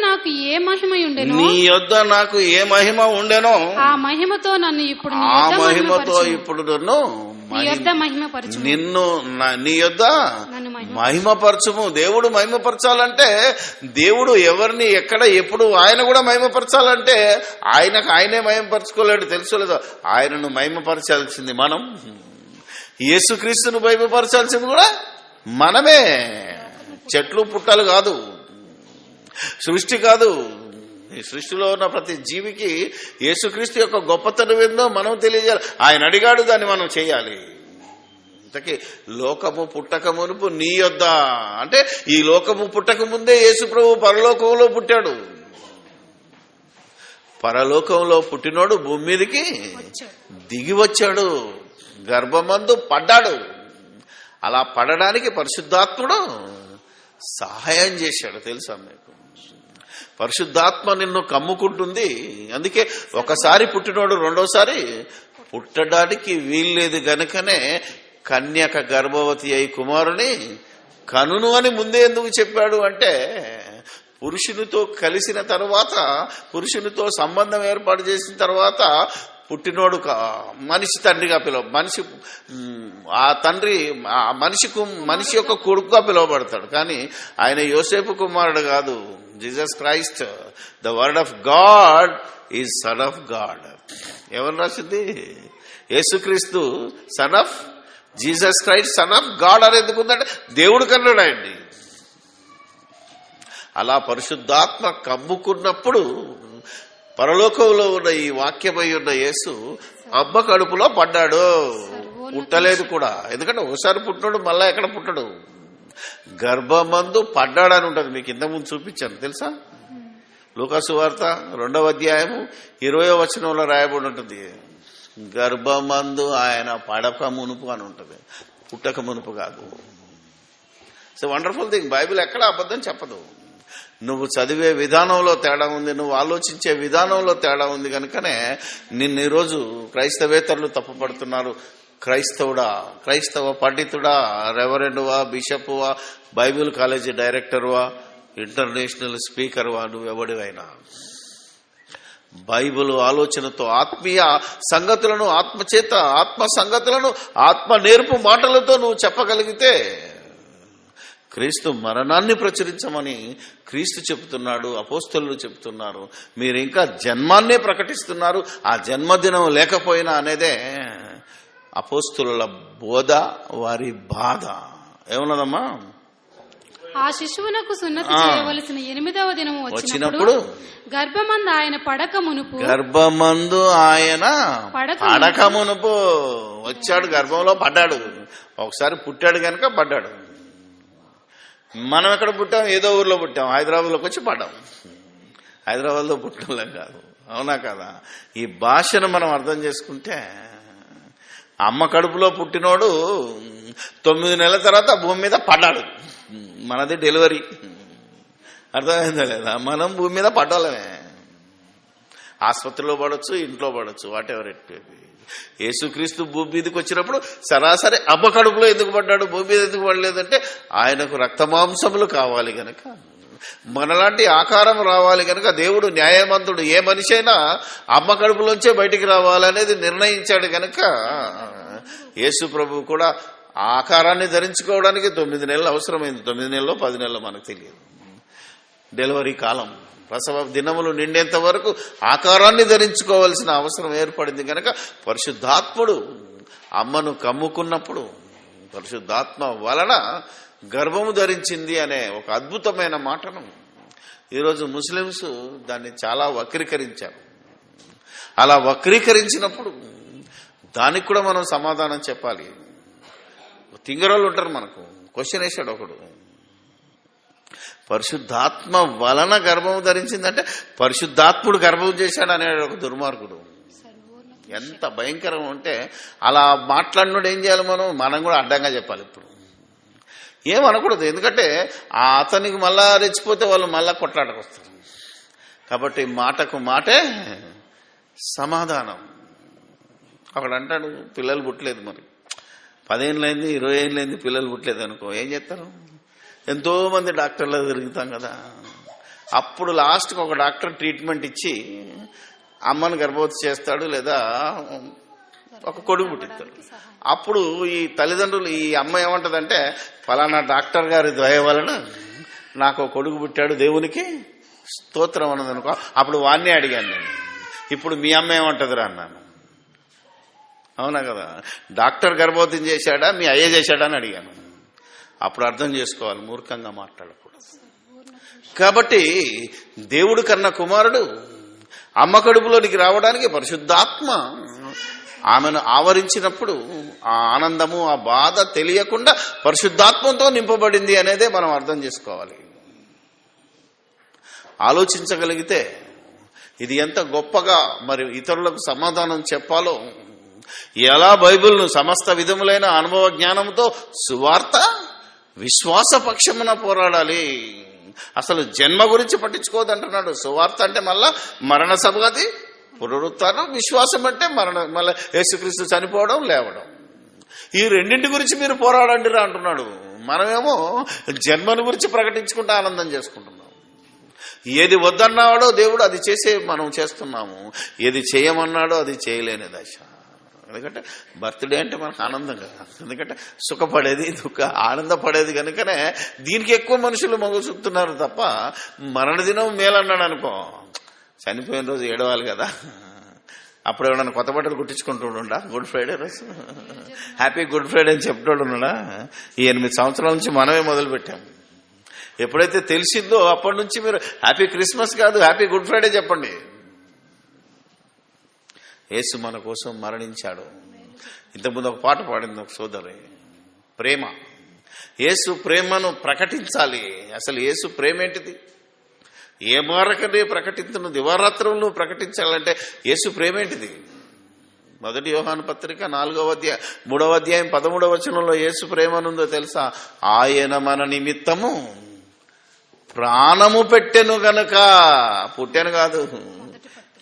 Speaker 2: నాకు ఏ మహిమ ఉండెనో ఆ మహిమతో నన్ను ఇప్పుడు నిన్ను
Speaker 1: నీ యొద్ద మహిమపరచుము. దేవుడు మహిమపరచాలంటే, దేవుడు ఎవరిని ఎక్కడ ఎప్పుడు ఆయన కూడా మహిమపరచాలంటే ఆయనే మహిమపరచుకోలేడు, తెలుసుకోలేదు. ఆయనను మహిమపరచాల్సింది మనం, యేసుక్రీస్తును మహిమపరచాల్సింది కూడా మనమే. చెట్లు పుట్టలు కాదు, సృష్టి కాదు. ఈ సృష్టిలో ఉన్న ప్రతి జీవికి యేసుక్రీస్తు యొక్క గొప్పతనం ఏందో మనం తెలియజేయాలి. ఆయన అడిగాడు, దాన్ని మనం చేయాలి. ఇంతకీ లోకము పుట్టక మునుపు నీ యొద్ద అంటే ఈ లోకము పుట్టక ముందే యేసు ప్రభు పరలోకంలో పుట్టాడు. పరలోకంలో పుట్టినోడు భూమి మీదకి దిగి వచ్చాడు, గర్భమందు పడ్డాడు. అలా పడడానికి పరిశుద్ధాత్ముడు సహాయం చేశాడు. తెలుసా మీకు? పరిశుద్ధాత్మ నిన్ను కమ్ముకుంటుంది. అందుకే ఒకసారి పుట్టినోడు రెండోసారి పుట్టడానికి వీల్లేదు గనుకనే కన్యక గర్భవతి అయి కుమారుని కనును అని ముందే ఎందుకు చెప్పాడు అంటే, పురుషునితో కలిసిన తర్వాత, పురుషునితో సంబంధం ఏర్పాటు చేసిన తర్వాత పుట్టినోడు మనిషి తండ్రిగా మనిషి ఆ తండ్రి మనిషి యొక్క కొడుకుగా పిలువబడతాడు. కానీ ఆయన యోసేపు కుమారుడు కాదు. Jesus Christ the word of God is son of God. ఎవరు రాసింది? యేసుక్రీస్తు son of Jesus Christ son of God అని ఎందుకుందంటే దేవుడు కన్నాడు ఆయన్ని. అలా పరిశుద్ధాత్మ కమ్ముకున్నప్పుడు పరలోకంలో ఉన్న ఈ వాక్యమై ఉన్న యేసు అమ్మ కడుపులో పడ్డాడు. పుట్టలేదు కూడా, ఎందుకంటే ఒకసారి పుట్టినాడు, మళ్ళా ఎక్కడ పుట్టడు, గర్భమందు పడ్డాడని ఉంటుంది. మీకు ఇంతకుముందు చూపించాను తెలుసా? లూకాసు వార్త 2వ అధ్యాయము 20వ వచనంలో రాయబడి ఉంటుంది, గర్భమందు ఆయన పడక మునుపు అని ఉంటుంది, పుట్టక మునుపు కాదు. So wonderful thing. బైబిల్ ఎక్కడ అబద్ధం చెప్పదు. నువ్వు చదివే విధానంలో తేడా ఉంది, నువ్వు ఆలోచించే విధానంలో తేడా ఉంది. కనుకనే నిన్ను ఈరోజు క్రైస్తవేతరులు తప్పుపడుతున్నారు. క్రైస్తవుడా, క్రైస్తవ పండితుడా, రెవరెండువా, బిషప్వా, బైబిల్ కాలేజీ డైరెక్టర్వా, ఇంటర్నేషనల్ స్పీకర్వా, నువ్వెవడివైనా బైబిల్ ఆలోచనతో ఆత్మీయ సంగతులను, ఆత్మచేత ఆత్మ సంగతులను, ఆత్మ నేర్పు మాటలతో నువ్వు చెప్పగలిగితే, క్రీస్తు మరణాన్ని ప్రచురించమని క్రీస్తు చెబుతున్నాడు, అపోస్తలులు చెబుతున్నారు. మీరు ఇంకా జన్మాన్నే ప్రకటిస్తున్నారు. ఆ జన్మదినం లేకపోయినా అనేదే అపోస్తలుల బోధ, వారి బాధ. ఏమన్నదమ్మా?
Speaker 2: ఆ శిశువునకు సున్నతి చేయవలసిన 8వ దినము వచ్చినప్పుడు గర్భమందు ఆయన పడక మునుపు వచ్చాడు, గర్భంలో పడ్డాడు. ఒకసారి పుట్టాడు గనక పడ్డాడు.
Speaker 1: మనం ఎక్కడ పుట్టాం? ఏదో ఊర్లో పుట్టాం, హైదరాబాద్లోకి వచ్చి పడ్డాం. హైదరాబాద్లో పుట్టడం కాదు, అవునా కదా? ఈ భాషను మనం అర్థం చేసుకుంటే, అమ్మ కడుపులో పుట్టినోడు 9 నెలల తర్వాత భూమి మీద పడ్డాడు. మనది డెలివరీ. అర్థమైందా లేదా? మనం భూమి మీద పడ్డాలమే. ఆసుపత్రిలో పడవచ్చు, ఇంట్లో పడవచ్చు, వాట్ ఎవర్ ఇట్. యేసుక్రీస్తు భూమి మీదకి వచ్చినప్పుడు సరాసరి అమ్మ కడుపులో ఎందుకు పడ్డాడు, భూమి మీద ఎందుకు పడలేదంటే ఆయనకు రక్తమాంసములు కావాలి గనక, మనలాంటి ఆకారం రావాలి గనక దేవుడు న్యాయవంతుడు. ఏ మనిషి అయినా అమ్మ కడుపులోంచే బయటికి రావాలనేది నిర్ణయించాడు గనక యేసు ప్రభు కూడా ఆ ఆకారాన్ని ధరించుకోవడానికి 9 నెలలు అవసరమైంది. 9 నెలలో 10 నెలలు మనకు తెలియదు. డెలివరీ కాలం, ప్రసవ దినములు నిండేంత వరకు ఆకారాన్ని ధరించుకోవాల్సిన అవసరం ఏర్పడింది కనుక పరిశుద్ధాత్ముడు అమ్మను కమ్ముకున్నప్పుడు పరిశుద్ధాత్మ వలన గర్భము ధరించింది అనే ఒక అద్భుతమైన మాటను ఈరోజు ముస్లిమ్స్ దాన్ని చాలా వక్రీకరించారు. అలా వక్రీకరించినప్పుడు దానికి కూడా మనం సమాధానం చెప్పాలి. తింగరోళ్ళు ఉంటారు, మనకు క్వశ్చన్ వేశాడు ఒకడు, పరిశుద్ధాత్మ వలన గర్భం ధరించిందంటే పరిశుద్ధాత్ముడు గర్భం చేశాడు అనేడు ఒక దుర్మార్గుడు. ఎంత భయంకరం అంటే అలా మాట్లాడినోడు ఏం చేయాలి? మనం కూడా అడ్డంగా చెప్పాలి. ఇప్పుడు ఏమనకూడదు, ఎందుకంటే అతనికి మళ్ళా రెచ్చిపోతే వాళ్ళు మళ్ళా కొట్లాటకు వస్తారు. కాబట్టి మాటకు మాటే సమాధానం. అక్కడ అంటాడు పిల్లలు పుట్టలేదు, మరి 10 ఏళ్ళైంది 20 ఏళ్ళైంది పిల్లలు పుట్టలేదు అనుకో, ఏం చేస్తారు? ఎంతో మంది డాక్టర్లు తిరుగుతాం కదా. అప్పుడు లాస్ట్కి ఒక డాక్టర్ ట్రీట్మెంట్ ఇచ్చి అమ్మను గర్భవతి చేస్తాడు, లేదా ఒక కొడుకు పుట్టిస్తాడు. అప్పుడు ఈ తల్లిదండ్రులు, ఈ అమ్మ ఏమంటదంటే ఫలానా డాక్టర్ గారి దయ వలన నాకు కొడుకు పుట్టాడు, దేవునికి స్తోత్రం అన్నది అనుకో. అప్పుడు వాణ్ణే అడిగాను నేను, ఇప్పుడు మీ అమ్మ ఏమంటదిరా అన్నాను. అవునా కదా? డాక్టర్ గర్భవతిని చేశాడా, మీ అయ్య చేశాడా అని అడిగాను. అప్పుడు అర్థం చేసుకోవాలి, మూర్ఖంగా మాట్లాడకూడదు. కాబట్టి దేవుడు కన్న కుమారుడు అమ్మ కడుపులోనికి రావడానికి పరిశుద్ధాత్మ ఆమెను ఆవరించినప్పుడు ఆ ఆనందము, ఆ బాధ తెలియకుండా పరిశుద్ధాత్మతో నింపబడింది అనేదే మనం అర్థం చేసుకోవాలి. ఆలోచించగలిగితే ఇది ఎంత గొప్పగా మరి ఇతరులకు సమాధానం చెప్పాలో, ఎలా బైబిల్ను సమస్త విధములైన అనుభవ జ్ఞానంతో సువార్త విశ్వాస పక్షమున పోరాడాలి. అసలు జన్మ గురించి పట్టించుకోదంటున్నాడు. సువార్త అంటే మళ్ళా మరణ సమాధి పునరుత్థానం, విశ్వాసం అంటే మళ్ళీ యేసుక్రీస్తు చనిపోవడం లేవడం. ఈ రెండింటి గురించి మీరు పోరాడండి రా అంటున్నాడు. మనమేమో జన్మను గురించి ప్రకటించుకుంటూ ఆనందం చేసుకుంటున్నాం. ఏది వద్దన్నాడో దేవుడు అది చేసే మనం చేస్తున్నాము, ఏది చేయమన్నాడో అది చేయలేని దశ. ఎందుకంటే బర్త్డే అంటే మనకు ఆనందం కదా, ఎందుకంటే సుఖపడేది ఆనందపడేది కనుకనే దీనికి ఎక్కువ మనుషులు మొగ్గు చూపుతున్నారు తప్ప మరణదినం మేలన్నాడు అనుకో, చనిపోయిన రోజు ఏడవాలి కదా. అప్పుడు ఎవడన్నా కొత్త బట్టలు కుట్టించుకుంటుండా? గుడ్ ఫ్రైడే రోజు హ్యాపీ గుడ్ ఫ్రైడే అని చెప్పేటోడు ఉన్నాడా? ఈ 8 సంవత్సరాల నుంచి మనమే మొదలు పెట్టాం. ఎప్పుడైతే తెలిసిందో అప్పటి నుంచి మీరు హ్యాపీ క్రిస్మస్ కాదు, హ్యాపీ గుడ్ ఫ్రైడే చెప్పండి. యేసు మన కోసం మరణించాడు. ఇంతకుముందు ఒక పాట పాడింది ఒక సోదరి, ప్రేమ. యేసు ప్రేమను ప్రకటించాలి. అసలు యేసు ప్రేమ ఏంటిది? ఏ మారకనే ప్రకటించను, దివారాత్రులను ప్రకటించాలంటే యేసు ప్రేమ ఏంటిది? 1 యోహాను పత్రిక 4వ అధ్యాయం 3వ అధ్యాయం 13వ వచనంలో యేసు ప్రేమనుందో తెలుసా? ఆయన మన నిమిత్తము ప్రాణము పెట్టెను గనక. పుట్టాను కాదు,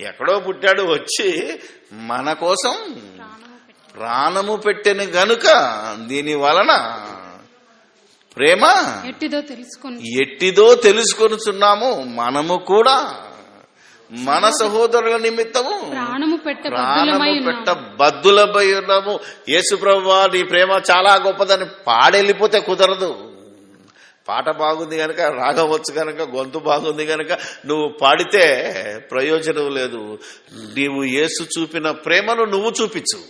Speaker 1: ఎక్కడో పుట్టాడు, వచ్చి మన కోసం ప్రాణము పెట్టెను గనుక దీని వలన ప్రేమ ఎట్టిదో తెలుసుకొనుచున్నాము. మనము కూడా మన సహోదరుల నిమిత్తము ప్రాణము పెట్ట బద్దులమై ఉన్నాము. యేసు ప్రభువా నీ ప్రేమ చాలా గొప్పదని పాడెళ్ళిపోతే కుదరదు. పాట బాగుంది కనుక, రాగం వచ్చు కనుక, గొంతు బాగుంది కనుక నువ్వు పాడితే ప్రయోజనం లేదు. నీవు యేసు చూపిన ప్రేమను నువ్వు చూపించు.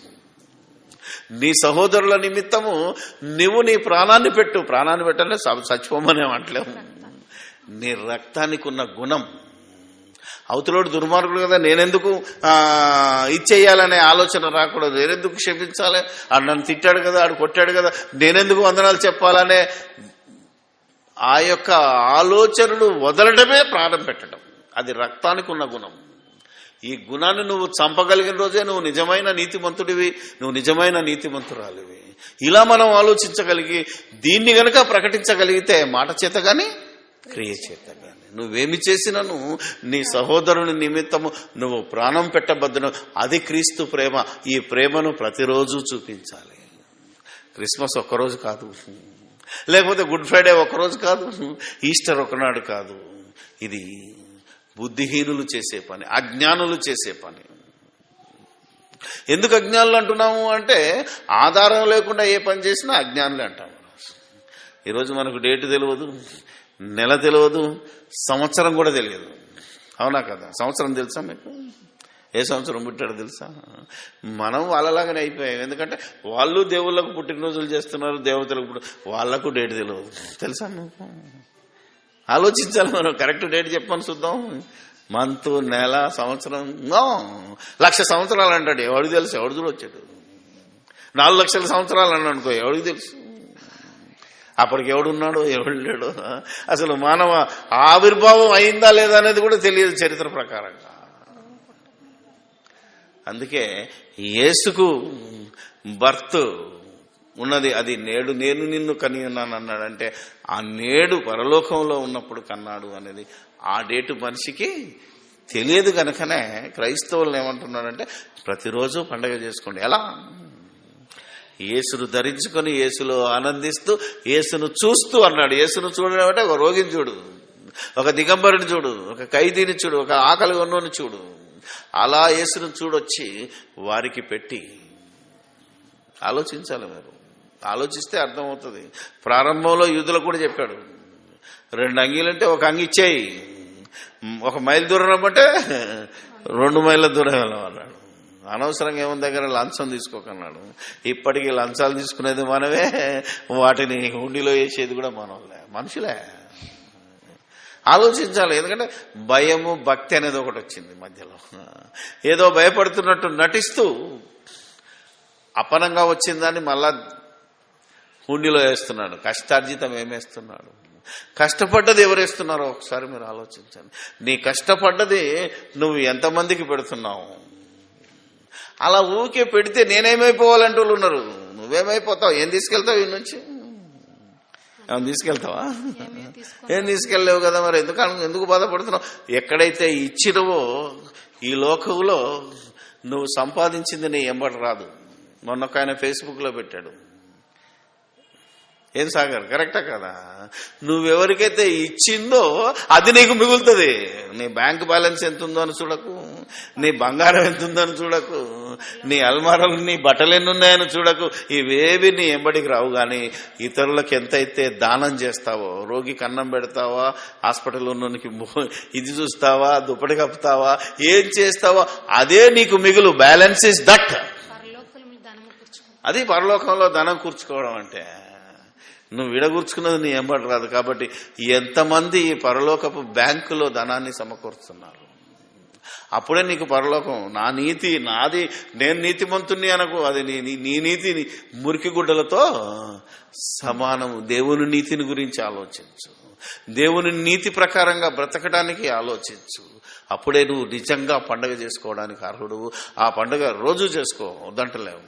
Speaker 1: నీ సహోదరుల నిమిత్తము నువ్వు నీ ప్రాణాన్ని పెట్టు. ప్రాణాన్ని పెట్టాలంటే చచ్చిపోమనే అంటలేము. నీ రక్తానికి ఉన్న గుణం. అవతలోడు దుర్మార్గుడు కదా, నేనెందుకు ఇచ్చేయాలనే ఆలోచన రాకూడదు. నేనెందుకు క్షమించాలి, ఆడు నన్ను తిట్టాడు కదా, ఆడు కొట్టాడు కదా, నేనెందుకు వందనాలు చెప్పాలనే ఆ యొక్క ఆలోచనలు వదలడమే ప్రాణం పెట్టడం. అది రక్తానికి ఉన్న గుణం. ఈ గుణాన్ని నువ్వు చంపగలిగిన రోజే నువ్వు నిజమైన నీతిమంతుడివి, నువ్వు నిజమైన నీతిమంతురాలివి. ఇలా మనం ఆలోచించగలిగి దీన్ని గనక ప్రకటించగలిగితే మాట చేత గాని క్రియ చేత గాని నువ్వేమి చేసినను నీ సహోదరుని నిమిత్తము నువ్వు ప్రాణం పెట్టబద్దును. అది క్రీస్తు ప్రేమ. ఈ ప్రేమను ప్రతిరోజు చూపించాలి. క్రిస్మస్ ఒక్కరోజు కాదు, లేకపోతే గుడ్ ఫ్రైడే ఒక్కరోజు కాదు, ఈస్టర్ ఒకనాడు కాదు. ఇది బుద్ధిహీనులు చేసే పని, అజ్ఞానులు చేసే పని. ఎందుకు అజ్ఞానులు అంటున్నాము అంటే ఆధారం లేకుండా ఏ పని చేసినా అజ్ఞానులే అంటాము. ఈరోజు మనకు డేట్ తెలియదు, నెల తెలియదు, సంవత్సరం కూడా తెలియదు. అవునా కదా? సంవత్సరం తెలుసా మీకు? ఏ సంవత్సరం పుట్టాడో తెలుసా? మనం వాళ్ళలాగానే అయిపోయాం. ఎందుకంటే వాళ్ళు దేవుళ్ళకు పుట్టినరోజులు చేస్తున్నారు, దేవతలకు వాళ్లకు డేట్ తెలియదు. తెలుసా నువ్వు? ఆలోచించాలి మనం. కరెక్ట్ డేట్ చెప్పని చూద్దాం. మంత్, నెల, సంవత్సరం 1,00,000 సంవత్సరాలు అంటాడు. ఎవడికి తెలుసు? ఎవడు చూడొచ్చాడు. 4,00,000 సంవత్సరాలు అన్నాడు అనుకో, ఎవడికి తెలుసు? అప్పటికి ఎవడున్నాడో ఎవడు లేడో, అసలు మానవ ఆవిర్భావం అయిందా లేదా అనేది కూడా తెలియదు చరిత్ర ప్రకారంగా. అందుకే యేసుకు బర్త్ ఉన్నది. అది నేడు నేను నిన్ను కని ఉన్నాను అన్నాడంటే ఆ నేడు పరలోకంలో ఉన్నప్పుడు కన్నాడు అనేది ఆ డేటు మనిషికి తెలియదు. కనుకనే క్రైస్తవులను ఏమంటున్నాడంటే ప్రతిరోజు పండగ చేసుకోండి. ఎలా? యేసును ధరించుకొని యేసులో ఆనందిస్తూ యేసును చూస్తూ అన్నాడు. యేసును చూడడం అంటే ఒక రోగిని చూడు, ఒక దిగంబరుని చూడు, ఒక ఖైదీని చూడు, ఒక ఆకలి ఉన్నోని చూడు. అలా యేసును చూడొచ్చి వారికి పెట్టి ఆలోచించాలి. మీరు ఆలోచిస్తే అర్థమవుతుంది. ప్రారంభంలో యూదులకు కూడా చెప్పాడు, 2 అంగీలంటే ఒక అంగి ఇచ్చేయి, 1 మైలు దూరం రమ్మంటే 2 మైళ్ళ దూరం వెళ్ళమన్నాడు. అనవసరంగా ఏమని దగ్గర లంచం తీసుకోకన్నాడు. ఇప్పటికీ లంచాలు తీసుకునేది మనమే, వాటిని హుండీలో వేసేది కూడా మనలే, మనుషులే. ఆలోచించాలి. ఎందుకంటే భయము భక్తి అనేది ఒకటి వచ్చింది మధ్యలో. ఏదో భయపడుతున్నట్టు నటిస్తూ అపనంగా వచ్చిందని మళ్ళా హుండీలో వేస్తున్నాడు. కష్టార్జితం ఏమేస్తున్నాడు? కష్టపడ్డది ఎవరేస్తున్నారో ఒకసారి మీరు ఆలోచించండి. నీ కష్టపడ్డది నువ్వు ఎంతమందికి పెడుతున్నావు? అలా ఊరికే పెడితే నేనేమైపోవాలంటూ వాళ్ళు ఉన్నారు. నువ్వేమైపోతావు? ఏం తీసుకెళ్తావు ఈ నుంచి? ఏమైనా తీసుకెళ్తావా? ఏం తీసుకెళ్ళలేవు కదా. మరి ఎందుకు బాధపడుతున్నావు? ఎక్కడైతే ఇచ్చినవో ఈ లోకంలో నువ్వు సంపాదించింది నీ ఎంబడి రాదు. మొన్న ఒక ఆయన ఫేస్బుక్లో పెట్టాడు, ఏం సాగర్ కరెక్టా కదా? నువ్వెవరికైతే ఇచ్చిందో అది నీకు మిగులుతుంది. నీ బ్యాంక్ బ్యాలెన్స్ ఎంత ఉందో అని చూడకు, నీ బంగారం ఎంత ఉందో అని చూడకు, నీ అల్మారాలు నీ బట్టలు ఎన్ని ఉన్నాయని చూడకు. ఇవేవి నీ ఎంబడికి రావు. కానీ ఇతరులకు ఎంతైతే దానం చేస్తావో, రోగికి అన్నం పెడతావా, హాస్పిటల్ ఉన్నోనికి ఇది చూస్తావా, దుప్పటి కప్పుతావా, ఏం చేస్తావో అదే నీకు మిగులు. Balance is that. అది పరలోకంలో ధనం కూర్చుకోవడం అంటే. నువ్వు విడగూర్చుకున్నది నీ ఎంబడి రాదు. కాబట్టి ఎంతమంది ఈ పరలోకపు బ్యాంకులో ధనాన్ని సమకూరుస్తున్నారు? అప్పుడే నీకు పరలోకం. నా నీతి నాది, నేను నీతిమంతుణ్ణి అనకు. అది నీ నీతి మురికి గుడ్డలతో సమానము. దేవుని నీతిని గురించి ఆలోచించు, దేవుని నీతి ప్రకారంగా బ్రతకడానికి ఆలోచించు. అప్పుడే నువ్వు నిజంగా పండుగ చేసుకోవడానికి అర్హుడు. ఆ పండుగ రోజు చేసుకో, వద్దంటలేము,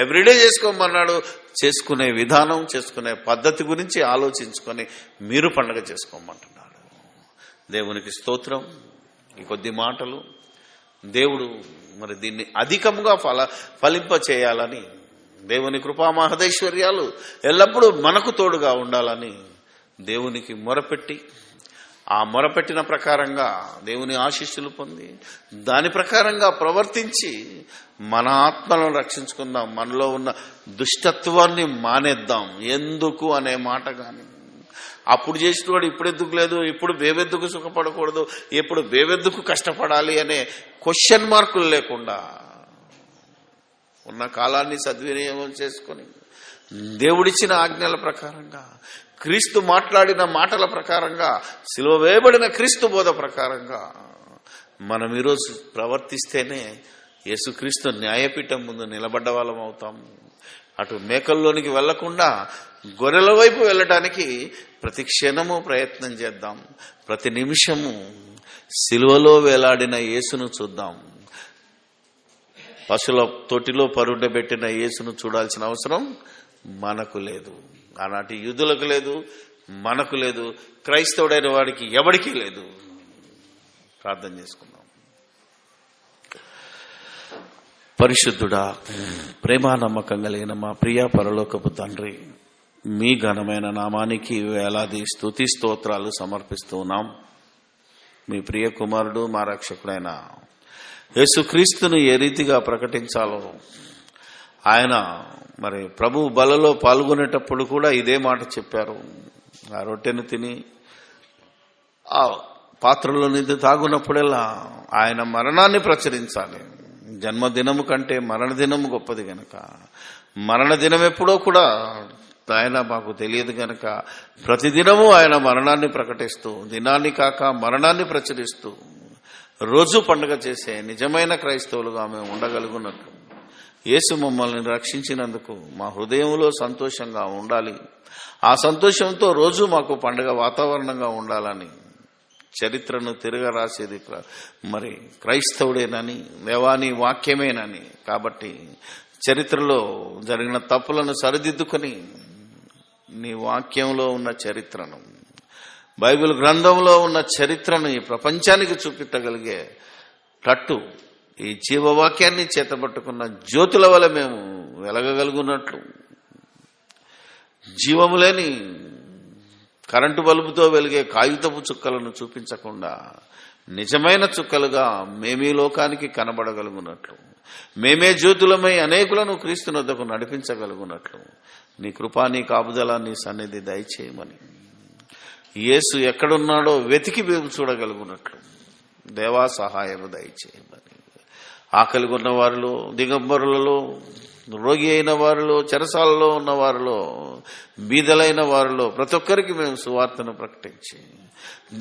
Speaker 1: ఎవ్రీడే చేసుకోమన్నాడు. చేసుకునే విధానం, చేసుకునే పద్ధతి గురించి ఆలోచించుకొని మీరు పండుగ చేసుకోమంటున్నాడు. దేవునికి స్తోత్రం. ఈ కొద్ది మాటలు దేవుడు మరి దీన్ని అధికంగా ఫలింప చేయాలని, దేవుని కృపా మహదేశ్వర్యాలు ఎల్లప్పుడూ మనకు తోడుగా ఉండాలని దేవునికి మొరపెట్టి, ఆ మొరపెట్టిన ప్రకారంగా దేవుని ఆశీస్సులు పొంది దాని ప్రకారంగా ప్రవర్తించి మన ఆత్మలను రక్షించుకుందాం. మనలో ఉన్న దుష్టత్వాన్ని మానేద్దాం. ఎందుకు అనే మాట కానీ, అప్పుడు చేసినవాడు ఇప్పుడు ఎందుకు లేదు, ఇప్పుడు బేవెద్దుకు సుఖపడకూడదు, ఇప్పుడు బేవెద్దుకు కష్టపడాలి అనే క్వశ్చన్ మార్కులు లేకుండా ఉన్న కాలాన్ని సద్వినియోగం చేసుకొని దేవుడిచ్చిన ఆజ్ఞల ప్రకారంగా, క్రీస్తు మాట్లాడిన మాటల ప్రకారంగా, సిలువ వేయబడిన క్రీస్తు బోధ ప్రకారంగా మనం ఈరోజు ప్రవర్తిస్తేనే యేసుక్రీస్తు న్యాయపీఠం ముందు నిలబడ్డ వాళ్ళం అవుతాం. అటు మేకల్లోనికి వెళ్లకుండా గొర్రెల వైపు వెళ్ళడానికి ప్రతి క్షణము ప్రయత్నం చేద్దాం. ప్రతి నిమిషము సిలువలో వేలాడిన యేసును చూద్దాం. పశువుల తొట్టిలో పరుండబెట్టిన యేసును చూడాల్సిన అవసరం మనకు లేదు. ఆనాటి యూదులకు లేదు, మనకు లేదు, క్రైస్తవుడైన వాడికి ఎవడికి లేదు. ప్రార్థన చేసుకుందాం. పరిశుద్ధుడా, ప్రేమ నమ్మకం కలిగిన మా ప్రియ పరలోకపు తండ్రి, మీ ఘనమైన నామానికి వేలాది స్తుతి స్తోత్రాలు సమర్పిస్తూ ఉన్నాం. మీ ప్రియ కుమారుడు మా రక్షకుడైన యేసుక్రీస్తును ఏ రీతిగా ప్రకటించాలో ఆయన మరి ప్రభు బలలో పాల్గొనేటప్పుడు కూడా ఇదే మాట చెప్పారు. ఆ రొట్టెను తిని ఆ పాత్రలో నిండి తాగునప్పుడల్లా ఆయన మరణాన్ని ప్రచురించాలి. జన్మదినము కంటే మరణదినము గొప్పది గనక, మరణదినం ఎప్పుడో కూడా ఆయన మాకు తెలియదు గనక ప్రతిదినము ఆయన మరణాన్ని ప్రకటిస్తూ, దినాన్ని కాక మరణాన్ని ప్రచురిస్తూ రోజు పండుగ చేసే నిజమైన క్రైస్తవులుగా మేము ఉండగలుగున్నట్లు యేసు మమ్మల్ని రక్షించినందుకు మా హృదయంలో సంతోషంగా ఉండాలి. ఆ సంతోషంతో రోజు మాకు పండుగ వాతావరణంగా ఉండాలని చరిత్రను తిరగరాసేది మరి క్రైస్తవుడేనని, దేవాని వాక్యమేనని. కాబట్టి చరిత్రలో జరిగిన తప్పులను సరిదిద్దుకొని నీ వాక్యంలో ఉన్న చరిత్రను, బైబిల్ గ్రంథంలో ఉన్న చరిత్రను ఈ ప్రపంచానికి చూపించగలిగే తట్టు ఈ జీవవాక్యాన్ని చేతబట్టుకున్న జ్యోతుల వల్ల మేము వెలగగలుగున్నట్లు, జీవము లేని కరెంటు బల్బుతో వెలిగే కాగితపు చుక్కలను చూపించకుండా నిజమైన చుక్కలుగా మేమీ లోకానికి కనబడగలుగున్నట్లు, మేమే జ్యోతులమై అనేకులను క్రీస్తునొద్దకు నడిపించగలుగున్నట్లు నీ కృపా, నీ కాపుదల, నీ సన్నిధి దయచేయమని, యేసు ఎక్కడున్నాడో వెతికి మేము చూడగలుగున్నట్లు దేవా సహాయము దయచేయమని, ఆకలి ఉన్న వారిలో, దిగంబరులలో, రోగి అయిన వారిలో, చెరసాలలో ఉన్న వారిలో, బీదలైన వారిలో ప్రతి ఒక్కరికి మేము సువార్తను ప్రకటించి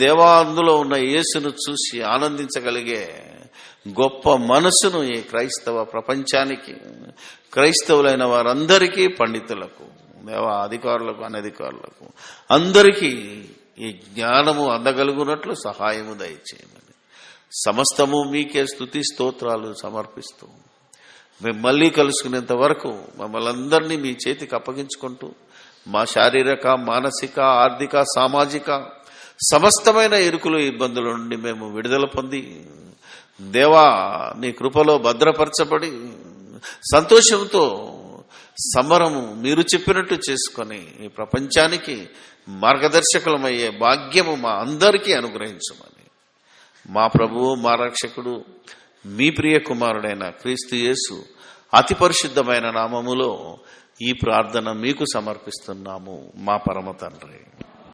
Speaker 1: దేవా అందులో ఉన్న యేసును చూసి ఆనందించగలిగే గొప్ప మనసును ఈ క్రైస్తవ ప్రపంచానికి, క్రైస్తవులైన వారందరికీ, పండితులకు, దేవా అధికారులకు, అనధికారులకు అందరికీ ఈ జ్ఞానము అందగలుగునట్లు సహాయము దయచేయమని సమస్తము మీకే స్తుతి స్తోత్రాలు సమర్పిస్తూ మేము మళ్ళీ కలుసుకునేంత వరకు మమ్మల్ని అందరినీ మీ చేతికి అప్పగించుకుంటూ మా శారీరక, మానసిక, ఆర్థిక, సామాజిక సమస్తమైన ఇరుకులు, ఇబ్బందుల నుండి మేము విడుదల పొంది దేవా నీ కృపలో భద్రపరచబడి సంతోషంతో సమరము మీరు చెప్పినట్టు చేసుకొని ఈ ప్రపంచానికి మార్గదర్శకులమయ్యే భాగ్యము మా అందరికీ అనుగ్రహించమని మా ప్రభువు, మా రక్షకుడు, మీ ప్రియ కుమారుడైన క్రీస్తు యేసు అతి పరిశుద్ధమైన నామములో ఈ ప్రార్థన మీకు సమర్పిస్తున్నాము మా పరమ తండ్రి.